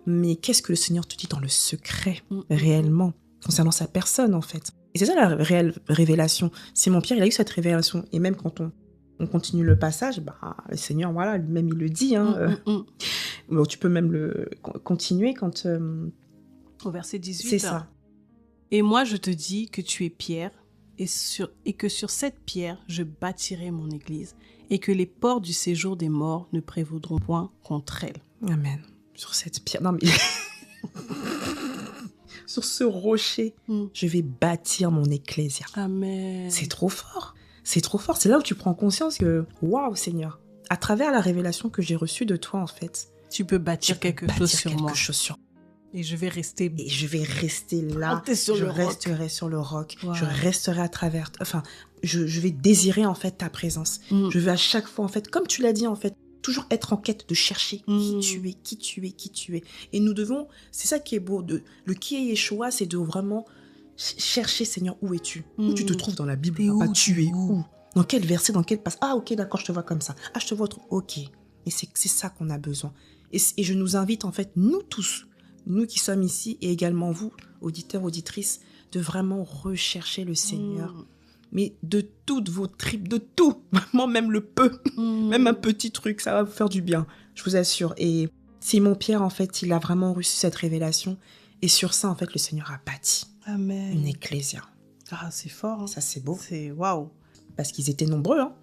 C: Mais qu'est-ce que le Seigneur te dit dans le secret, réellement, concernant sa personne en fait? Et c'est ça la réelle révélation. Simon Pierre, il a eu cette révélation, et même quand On continue le passage, le Seigneur, voilà, lui-même, il le dit. Hein, bon, tu peux même le continuer quand...
B: Au verset 18.
C: C'est ça.
B: Et moi, je te dis que tu es Pierre, et que sur cette pierre, je bâtirai mon église, et que les portes du séjour des morts ne prévaudront point contre elle.
C: Amen. Sur cette pierre... Non, mais... sur ce rocher, je vais bâtir mon ecclésia.
B: Amen.
C: C'est trop fort. C'est trop fort. C'est là où tu prends conscience que, waouh, Seigneur, à travers la révélation que j'ai reçue de toi, en fait,
B: tu peux bâtir quelque chose sur moi. Et je vais rester
C: là.
B: Je
C: resterai sur le roc.
B: Wow.
C: Je resterai à travers... Enfin, je vais désirer, en fait, ta présence. Je vais à chaque fois, en fait, comme tu l'as dit, en fait, toujours être en quête de chercher qui tu es. Et nous devons... C'est ça qui est beau. Le qui est Yeshua, c'est de vraiment chercher, Seigneur, où es-tu? Où tu te trouves dans la Bible? Tu es où? Dans quel verset? Dans quel passage? Ah, ok, d'accord, je te vois comme ça. Ah, je te vois autre... Ok. Et c'est ça qu'on a besoin. Et je nous invite, en fait, nous tous... Nous qui sommes ici et également vous, auditeurs, auditrices, de vraiment rechercher le Seigneur. Mais de toutes vos tripes, de tout, vraiment même le peu, même un petit truc, ça va vous faire du bien, je vous assure. Et Simon-Pierre, en fait, il a vraiment reçu cette révélation. Et sur ça, en fait, le Seigneur a bâti une ecclésia.
B: Ah, c'est fort. Hein.
C: Ça, c'est beau.
B: C'est waouh.
C: Parce qu'ils étaient nombreux, hein.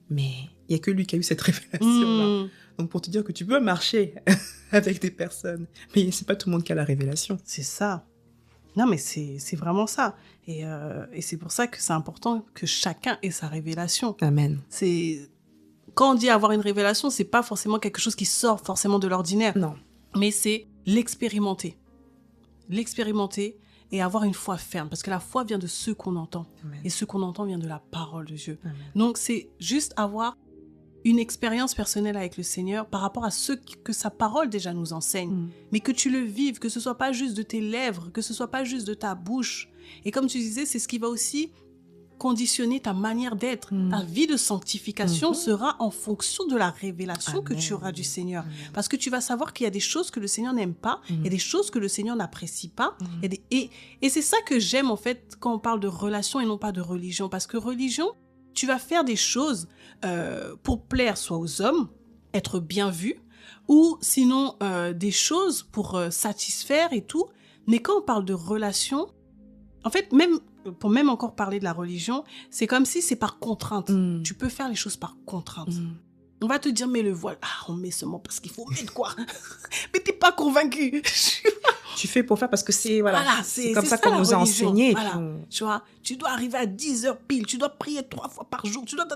C: Mais il n'y a que lui qui a eu cette révélation-là. Donc, pour te dire que tu peux marcher avec des personnes, mais c'est pas tout le monde qui a la révélation.
B: C'est ça. Non, mais c'est vraiment ça. Et c'est pour ça que c'est important que chacun ait sa révélation.
C: Amen.
B: Quand on dit avoir une révélation, c'est pas forcément quelque chose qui sort forcément de l'ordinaire.
C: Non.
B: Mais c'est l'expérimenter. L'expérimenter et avoir une foi ferme. Parce que la foi vient de ce qu'on entend.
C: Amen.
B: Et ce qu'on entend vient de la parole de Dieu.
C: Amen.
B: Donc, c'est juste avoir une expérience personnelle avec le Seigneur par rapport à ce que sa parole déjà nous enseigne. Mais que tu le vives, que ce soit pas juste de tes lèvres, que ce soit pas juste de ta bouche. Et comme tu disais, c'est ce qui va aussi conditionner ta manière d'être. Ta vie de sanctification sera en fonction de la révélation que tu auras du Seigneur. Parce que tu vas savoir qu'il y a des choses que le Seigneur n'aime pas, il y a des choses que le Seigneur n'apprécie pas. Et c'est ça que j'aime en fait quand on parle de relation et non pas de religion. Parce que religion, tu vas faire des choses pour plaire soit aux hommes, être bien vu, ou sinon des choses pour satisfaire et tout. Mais quand on parle de relation, en fait, pour même encore parler de la religion, c'est comme si c'est par contrainte. Tu peux faire les choses par contrainte. On va te dire, mais le voile, on met seulement parce qu'il faut mettre quoi. Mais t'es pas convaincu.
C: Tu fais pour faire parce que c'est c'est comme ça
B: ça
C: qu'on nous a
B: religion.
C: enseigné.
B: Voilà. Tu vois, tu dois arriver à 10 heures pile, tu dois prier 3 fois par jour, tu dois...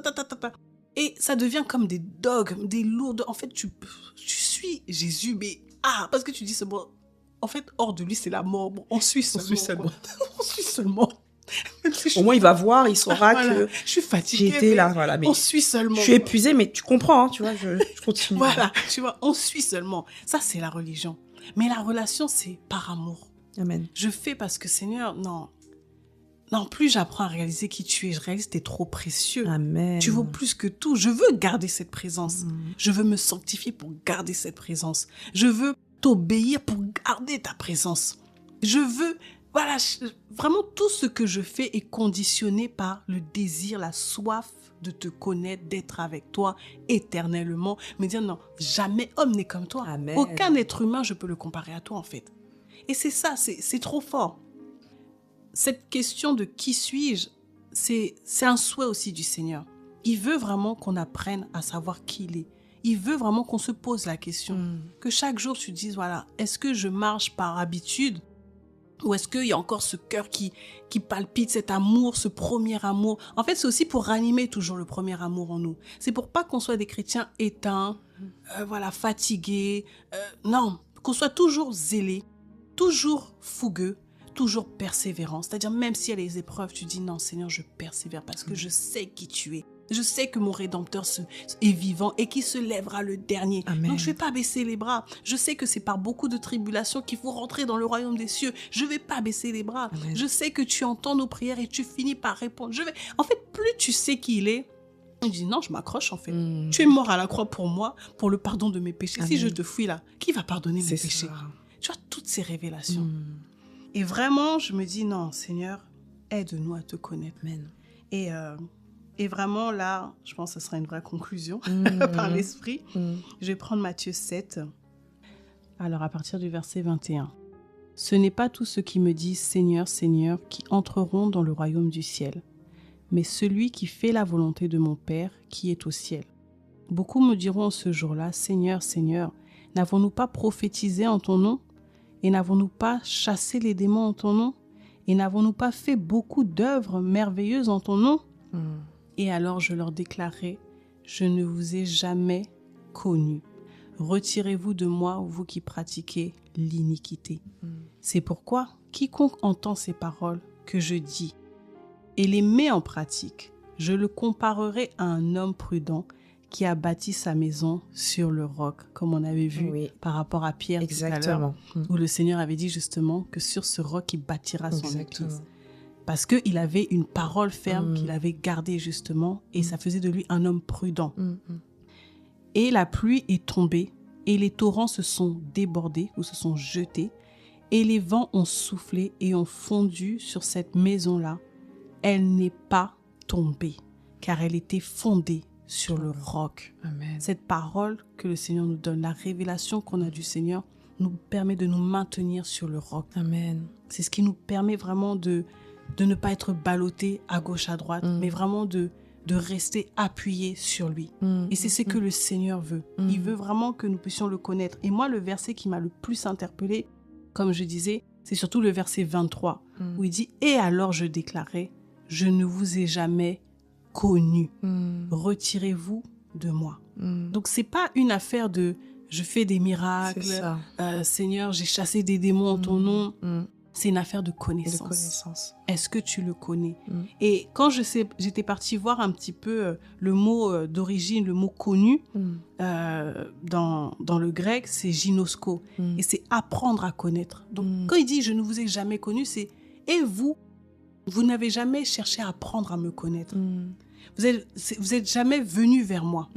B: Et ça devient comme des dogmes, des lourdes... En fait, tu suis Jésus, mais... parce que tu dis, c'est bon. En fait, hors de lui, c'est la mort. Bon, on suit seulement. On suit seulement.
C: Au moins, il va voir, il saura que
B: je suis fatiguée.
C: J'étais là, voilà. Mais
B: on suit seulement.
C: Je suis épuisée, mais tu comprends, hein, tu vois, je continue.
B: Voilà, tu vois, on suit seulement. Ça, c'est la religion. Mais la relation, c'est par amour.
C: Amen.
B: Je fais parce que, Seigneur, non, plus j'apprends à réaliser qui tu es, je réalise que tu es trop précieux.
C: Amen.
B: Tu vaux plus que tout. Je veux garder cette présence. Je veux me sanctifier pour garder cette présence. Je veux t'obéir pour garder ta présence. Je veux... Voilà, vraiment tout ce que je fais est conditionné par le désir, la soif de te connaître, d'être avec toi éternellement. Me dire non, jamais homme n'est comme toi.
C: Amen.
B: Aucun être humain, je peux le comparer à toi en fait. Et c'est ça, c'est trop fort. Cette question de qui suis-je, c'est un souhait aussi du Seigneur. Il veut vraiment qu'on apprenne à savoir qui il est. Il veut vraiment qu'on se pose la question. Que chaque jour tu te dises, voilà, est-ce que je marche par habitude ? Ou est-ce qu'il y a encore ce cœur qui palpite, cet amour, ce premier amour? En fait, c'est aussi pour ranimer toujours le premier amour en nous. C'est pour pas qu'on soit des chrétiens éteints, fatigués. Non, qu'on soit toujours zélés, toujours fougueux, toujours persévérants. C'est-à-dire, même s'il y a les épreuves, tu dis non, Seigneur, je persévère parce que je sais qui tu es. Je sais que mon Rédempteur est vivant et qu'il se lèvera le dernier.
C: Amen.
B: Donc, je ne vais pas baisser les bras. Je sais que c'est par beaucoup de tribulations qu'il faut rentrer dans le royaume des cieux. Je ne vais pas baisser les bras.
C: Amen.
B: Je sais que tu entends nos prières et tu finis par répondre. En fait, plus tu sais qui il est, tu dis non, je m'accroche en fait. Tu es mort à la croix pour moi, pour le pardon de mes péchés.
C: Amen.
B: Si je te fuis là, qui va pardonner mes
C: C'est
B: péchés?
C: ça.
B: Tu vois, toutes ces révélations. Et vraiment, je me dis non, Seigneur, aide-nous à te connaître.
C: Amen.
B: Et Et vraiment, là, je pense que ce sera une vraie conclusion par l'esprit. Je vais prendre Matthieu 7. Alors, à partir du verset 21. « Ce n'est pas tous ceux qui me disent « Seigneur, Seigneur » qui entreront dans le royaume du ciel, mais celui qui fait la volonté de mon Père qui est au ciel. Beaucoup me diront en ce jour-là « Seigneur, Seigneur, n'avons-nous pas prophétisé en ton nom ? Et n'avons-nous pas chassé les démons en ton nom ? Et n'avons-nous pas fait beaucoup d'œuvres merveilleuses en ton nom ? Et alors je leur déclarerai, je ne vous ai jamais connus. Retirez-vous de moi, vous qui pratiquez l'iniquité. C'est pourquoi quiconque entend ces paroles que je dis et les met en pratique, je le comparerai à un homme prudent qui a bâti sa maison sur le roc, comme on avait vu par rapport à Pierre tout à l'heure, où le Seigneur avait dit justement que sur ce roc, il bâtira son église. Parce qu'il avait une parole ferme qu'il avait gardée justement, et ça faisait de lui un homme prudent. Et la pluie est tombée, et les torrents se sont débordés ou se sont jetés, et les vents ont soufflé et ont fondu sur cette maison-là. Elle n'est pas tombée, car elle était fondée sur le roc.
C: Amen.
B: Cette parole que le Seigneur nous donne, la révélation qu'on a du Seigneur, nous permet de nous maintenir sur le roc.
C: Amen.
B: C'est ce qui nous permet vraiment de ne pas être ballotté à gauche, à droite, mais vraiment de rester appuyé sur lui. Et c'est ce que le Seigneur veut. Il veut vraiment que nous puissions le connaître. Et moi, le verset qui m'a le plus interpellé, comme je disais, c'est surtout le verset 23, où il dit « Et alors je déclarais, je ne vous ai jamais connu. Retirez-vous de moi. » Donc, c'est pas une affaire de « je fais des miracles, Seigneur, j'ai chassé des démons en ton nom. » C'est une affaire de connaissance. Est-ce que tu le connais? Et quand j'étais partie voir un petit peu le mot d'origine, le mot connu, dans le grec, c'est gynosko. Et c'est apprendre à connaître. Donc, quand il dit « je ne vous ai jamais connu », c'est « et vous n'avez jamais cherché à apprendre à me connaître. Vous êtes jamais venu vers moi. »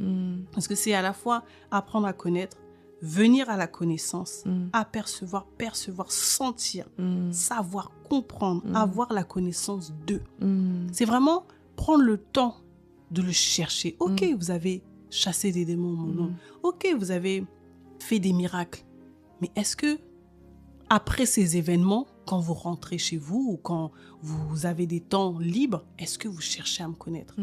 B: Parce que c'est à la fois apprendre à connaître, venir à la connaissance, apercevoir, percevoir, sentir, savoir, comprendre, avoir la connaissance d'eux. C'est vraiment prendre le temps de le chercher. Ok, vous avez chassé des démons en mon nom. Ok, vous avez fait des miracles. Mais est-ce que, après ces événements, quand vous rentrez chez vous ou quand vous avez des temps libres, est-ce que vous cherchez à me connaître?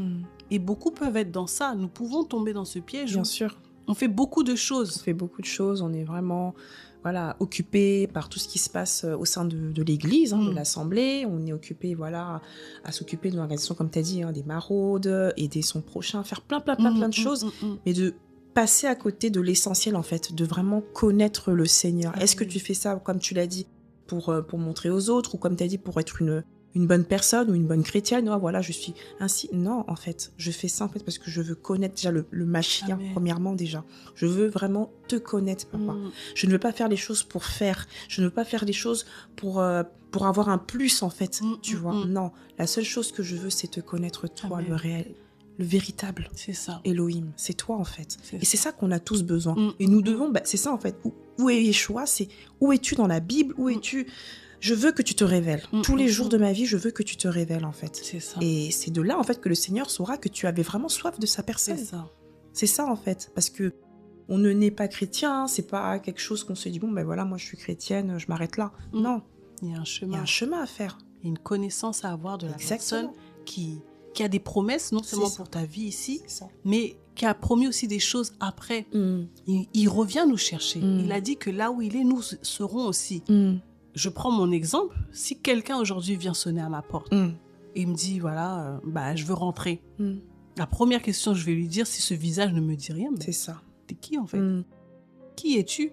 B: Et beaucoup peuvent être dans ça. Nous pouvons tomber dans ce piège.
C: Bien sûr.
B: On fait beaucoup de choses.
C: On fait beaucoup de choses. On est vraiment occupé par tout ce qui se passe au sein de l'église, de l'assemblée. On est occupé à s'occuper de l'organisation, comme tu as dit, des maraudes, aider son prochain, faire plein de choses. Mais de passer à côté de l'essentiel, en fait, de vraiment connaître le Seigneur. Est-ce que tu fais ça, comme tu l'as dit, pour montrer aux autres, ou comme tu as dit, pour être une bonne personne ou une bonne chrétienne? Je suis ainsi. Non, en fait, je fais ça en fait parce que je veux connaître déjà le Machia, premièrement déjà. Je veux vraiment te connaître, papa. Je ne veux pas faire les choses pour faire. Je ne veux pas faire les choses pour avoir un plus, en fait, tu vois. Non, la seule chose que je veux, c'est te connaître, toi, le réel, le véritable.
B: C'est ça.
C: Elohim, c'est toi, en fait. Et c'est ça qu'on a tous besoin. Et nous devons, c'est ça, en fait. Où est Yeshua? C'est où es-tu dans la Bible? Où es-tu? Je veux que tu te révèles. Tous les jours de ma vie, je veux que tu te révèles, en fait.
B: C'est ça.
C: Et c'est de là, en fait, que le Seigneur saura que tu avais vraiment soif de sa personne.
B: C'est ça.
C: C'est ça, en fait. Parce que on ne naît pas chrétien, c'est pas quelque chose qu'on se dit, moi, je suis chrétienne, je m'arrête là. Non.
B: Il y a un chemin.
C: Il y a un chemin à faire.
B: Il y a une connaissance à avoir de la personne qui a des promesses, non seulement pour ta vie ici, mais qui a promis aussi des choses après. Il revient nous chercher. Il a dit que là où il est, nous serons aussi. Je prends mon exemple. Si quelqu'un aujourd'hui vient sonner à ma porte et me dit, je veux rentrer. La première question que je vais lui dire, si ce visage ne me dit rien,
C: c'est ça.
B: T'es qui en fait? Qui es-tu?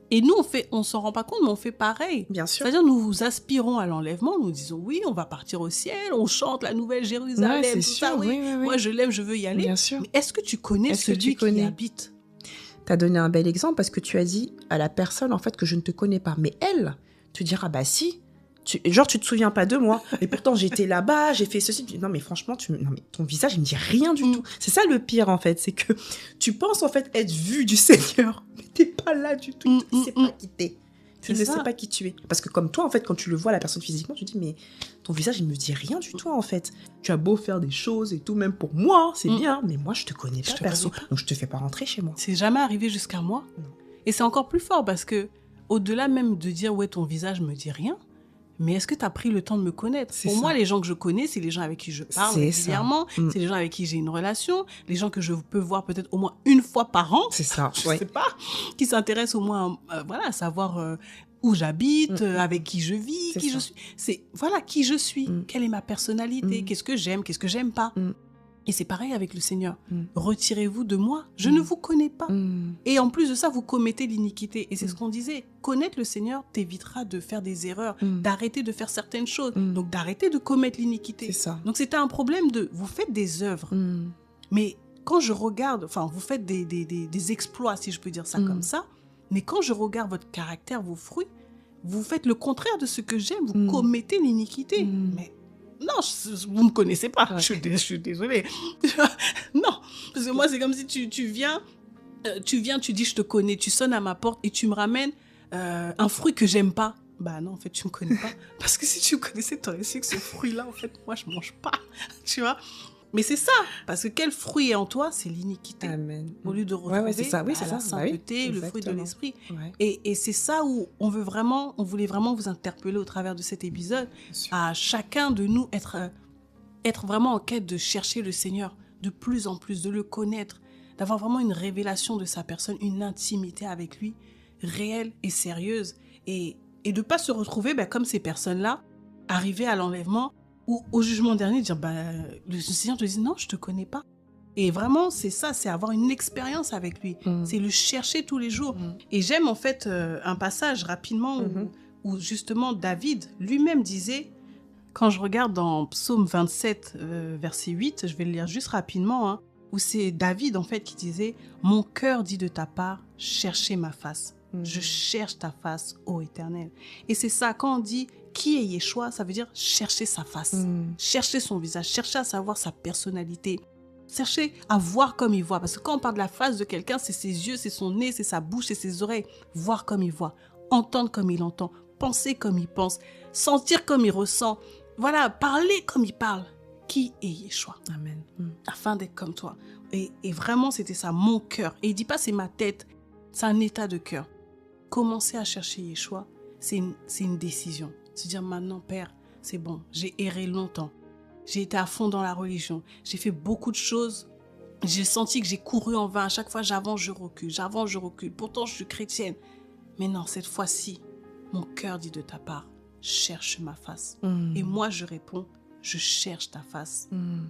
B: Et nous, on s'en rend pas compte, mais on fait pareil.
C: Bien sûr.
B: C'est-à-dire, nous aspirons à l'enlèvement, nous disons, oui, on va partir au ciel, on chante la nouvelle Jérusalem,
C: c'est
B: tout
C: sûr,
B: ça, oui. Moi, je l'aime, je veux y aller.
C: Bien sûr.
B: Mais est-ce que tu connais celui qui y habite?
C: Tu as donné un bel exemple parce que tu as dit à la personne, en fait, que je ne te connais pas. Mais elle te dira, si, tu te souviens pas de moi. Et pourtant, j'étais là-bas, j'ai fait ceci. Non, mais franchement, ton visage, il me dit rien du tout. C'est ça le pire, en fait. C'est que tu penses, en fait, être vu du Seigneur. Mais t'es pas là du tout. Tu sais pas qui t'es. Tu ne sais pas qui tu es. Parce que comme toi, en fait, quand tu le vois, la personne physiquement, tu te dis, mais ton visage, il me dit rien du tout, en fait. Tu as beau faire des choses et tout, même pour moi, c'est bien, mais moi, je te connais pas, perso. Donc, je te fais pas rentrer chez moi.
B: C'est jamais arrivé jusqu'à moi.
C: Non.
B: Et c'est encore plus fort parce que, au-delà même de dire, ouais, ton visage me dit rien, mais est-ce que tu as pris le temps de me connaître? Pour moi, les gens que je connais, c'est les gens avec qui je parle régulièrement, c'est les gens avec qui j'ai une relation, les gens que je peux voir peut-être au moins une fois par an.
C: C'est ça.
B: Je sais pas, qui s'intéressent au moins à savoir où j'habite, avec qui je vis, qui je suis. C'est qui je suis, quelle est ma personnalité, qu'est-ce que j'aime pas. Et c'est pareil avec le Seigneur. Retirez-vous de moi, je ne vous connais pas. Et en plus de ça, vous commettez l'iniquité. Et c'est ce qu'on disait. Connaître le Seigneur t'évitera de faire des erreurs, d'arrêter de faire certaines choses, donc d'arrêter de commettre l'iniquité.
C: C'est ça.
B: Donc c'était un problème vous faites des œuvres, mais quand je regarde, vous faites des exploits, si je peux dire ça comme ça, mais quand je regarde votre caractère, vos fruits, vous faites le contraire de ce que j'aime, vous commettez l'iniquité. Mais non, vous me connaissez pas. Ouais. Je suis désolée. Non, parce que moi, c'est comme si tu viens, tu dis je te connais, tu sonnes à ma porte et tu me ramènes un fruit que j'aime pas. Bah non, en fait, tu me connais pas. Parce que si tu me connaissais, tu aurais su que ce fruit-là, en fait, moi, je mange pas. Tu vois? Mais c'est ça, parce que quel fruit est en toi, c'est l'iniquité.
C: Amen.
B: Au lieu de retrouver
C: c'est ça. Oui, c'est
B: la
C: ça.
B: sainteté, le fruit de l'esprit. Ouais. Et c'est ça où on voulait vraiment vous interpeller au travers de cet épisode, à chacun de nous être vraiment en quête de chercher le Seigneur de plus en plus, de le connaître, d'avoir vraiment une révélation de sa personne, une intimité avec lui, réelle et sérieuse, et de ne pas se retrouver comme ces personnes-là, arriver à l'enlèvement, ou au jugement dernier, dire, le Seigneur te dit, non, je ne te connais pas. Et vraiment, c'est ça, c'est avoir une expérience avec lui. C'est le chercher tous les jours. Et j'aime en fait un passage rapidement où justement David lui-même disait, quand je regarde dans Psaume 27, verset 8, je vais le lire juste rapidement, où c'est David en fait qui disait, « Mon cœur dit de ta part, cherchez ma face. Je cherche ta face, ô Éternel. » Et c'est ça, quand on dit qui est Yeshua, ça veut dire chercher sa face, chercher son visage, chercher à savoir sa personnalité, chercher à voir comme il voit. Parce que quand on parle de la face de quelqu'un, c'est ses yeux, c'est son nez, c'est sa bouche, c'est ses oreilles. Voir comme il voit, entendre comme il entend, penser comme il pense, sentir comme il ressent. Voilà, parler comme il parle. Qui est Yeshua?
C: Amen.
B: Afin d'être comme toi. Et vraiment, c'était ça, mon cœur. Et il dit pas c'est ma tête, c'est un état de cœur. Commencer à chercher Yeshua, c'est une décision. Se dire maintenant, Père, c'est bon, j'ai erré longtemps. J'ai été à fond dans la religion. J'ai fait beaucoup de choses. J'ai senti que j'ai couru en vain. À chaque fois, j'avance, je recule. J'avance, je recule. Pourtant, je suis chrétienne. Mais non, cette fois-ci, mon cœur dit de ta part, cherche ma face. Et moi, je réponds, je cherche ta face.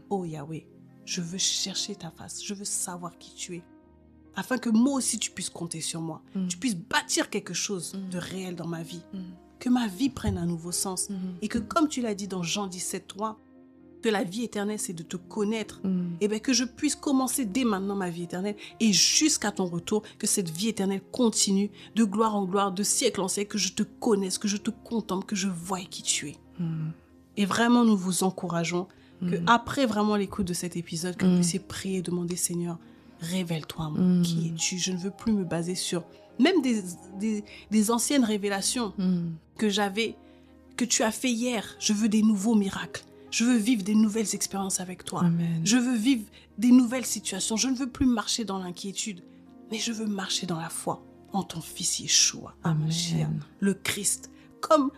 B: Oh Yahweh, je veux chercher ta face. Je veux savoir qui tu es. Afin que moi aussi, tu puisses compter sur moi. Tu puisses bâtir quelque chose de réel dans ma vie. Que ma vie prenne un nouveau sens. Et que comme tu l'as dit dans Jean 17:3, que la vie éternelle, c'est de te connaître. Et bien que je puisse commencer dès maintenant ma vie éternelle et jusqu'à ton retour, que cette vie éternelle continue de gloire en gloire, de siècle en siècle, que je te connaisse, que je te contemple, que je voie qui tu es. Et vraiment, nous vous encourageons que après vraiment l'écoute de cet épisode, que vous puissiez prier et demander, Seigneur, révèle-toi, moi, qui es-tu? Je ne veux plus me baser sur même des anciennes révélations que j'avais, que tu as fait hier. Je veux des nouveaux miracles. Je veux vivre des nouvelles expériences avec toi.
C: Amen.
B: Je veux vivre des nouvelles situations. Je ne veux plus marcher dans l'inquiétude, mais je veux marcher dans la foi en ton Fils Yeshua, le Christ. Comme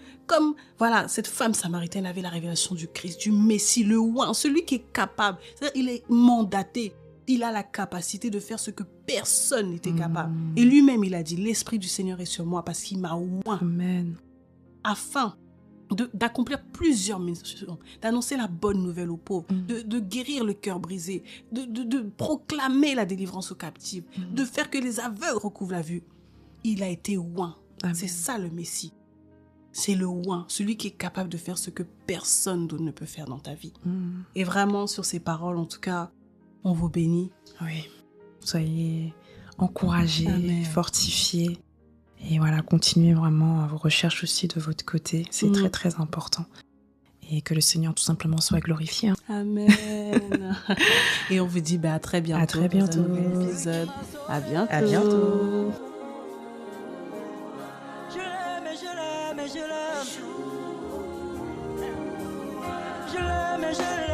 B: voilà, cette femme samaritaine avait la révélation du Christ, du Messie, le oint, celui qui est capable. C'est-à-dire, il est mandaté. Il a la capacité de faire ce que personne n'était capable. Et lui-même, il a dit, l'Esprit du Seigneur est sur moi parce qu'il m'a oint.
C: Amen.
B: Afin d'accomplir plusieurs missions, d'annoncer la bonne nouvelle aux pauvres, de guérir le cœur brisé, de proclamer la délivrance aux captifs, de faire que les aveugles recouvrent la vue. Il a été oint.
C: Amen.
B: C'est ça le Messie. C'est le oint, celui qui est capable de faire ce que personne d'autre ne peut faire dans ta vie. Et vraiment, sur ces paroles, en tout cas, on vous bénit.
C: Oui. Soyez encouragés,
B: Amen.
C: Fortifiés. Et voilà, continuez vraiment vos recherches aussi de votre côté. C'est très, très important. Et que le Seigneur tout simplement soit glorifié.
B: Amen. Et on vous dit à très bientôt.
C: À très bientôt.
B: Dans un nouvel épisode. À bientôt.
C: À bientôt.
A: Je l'aime je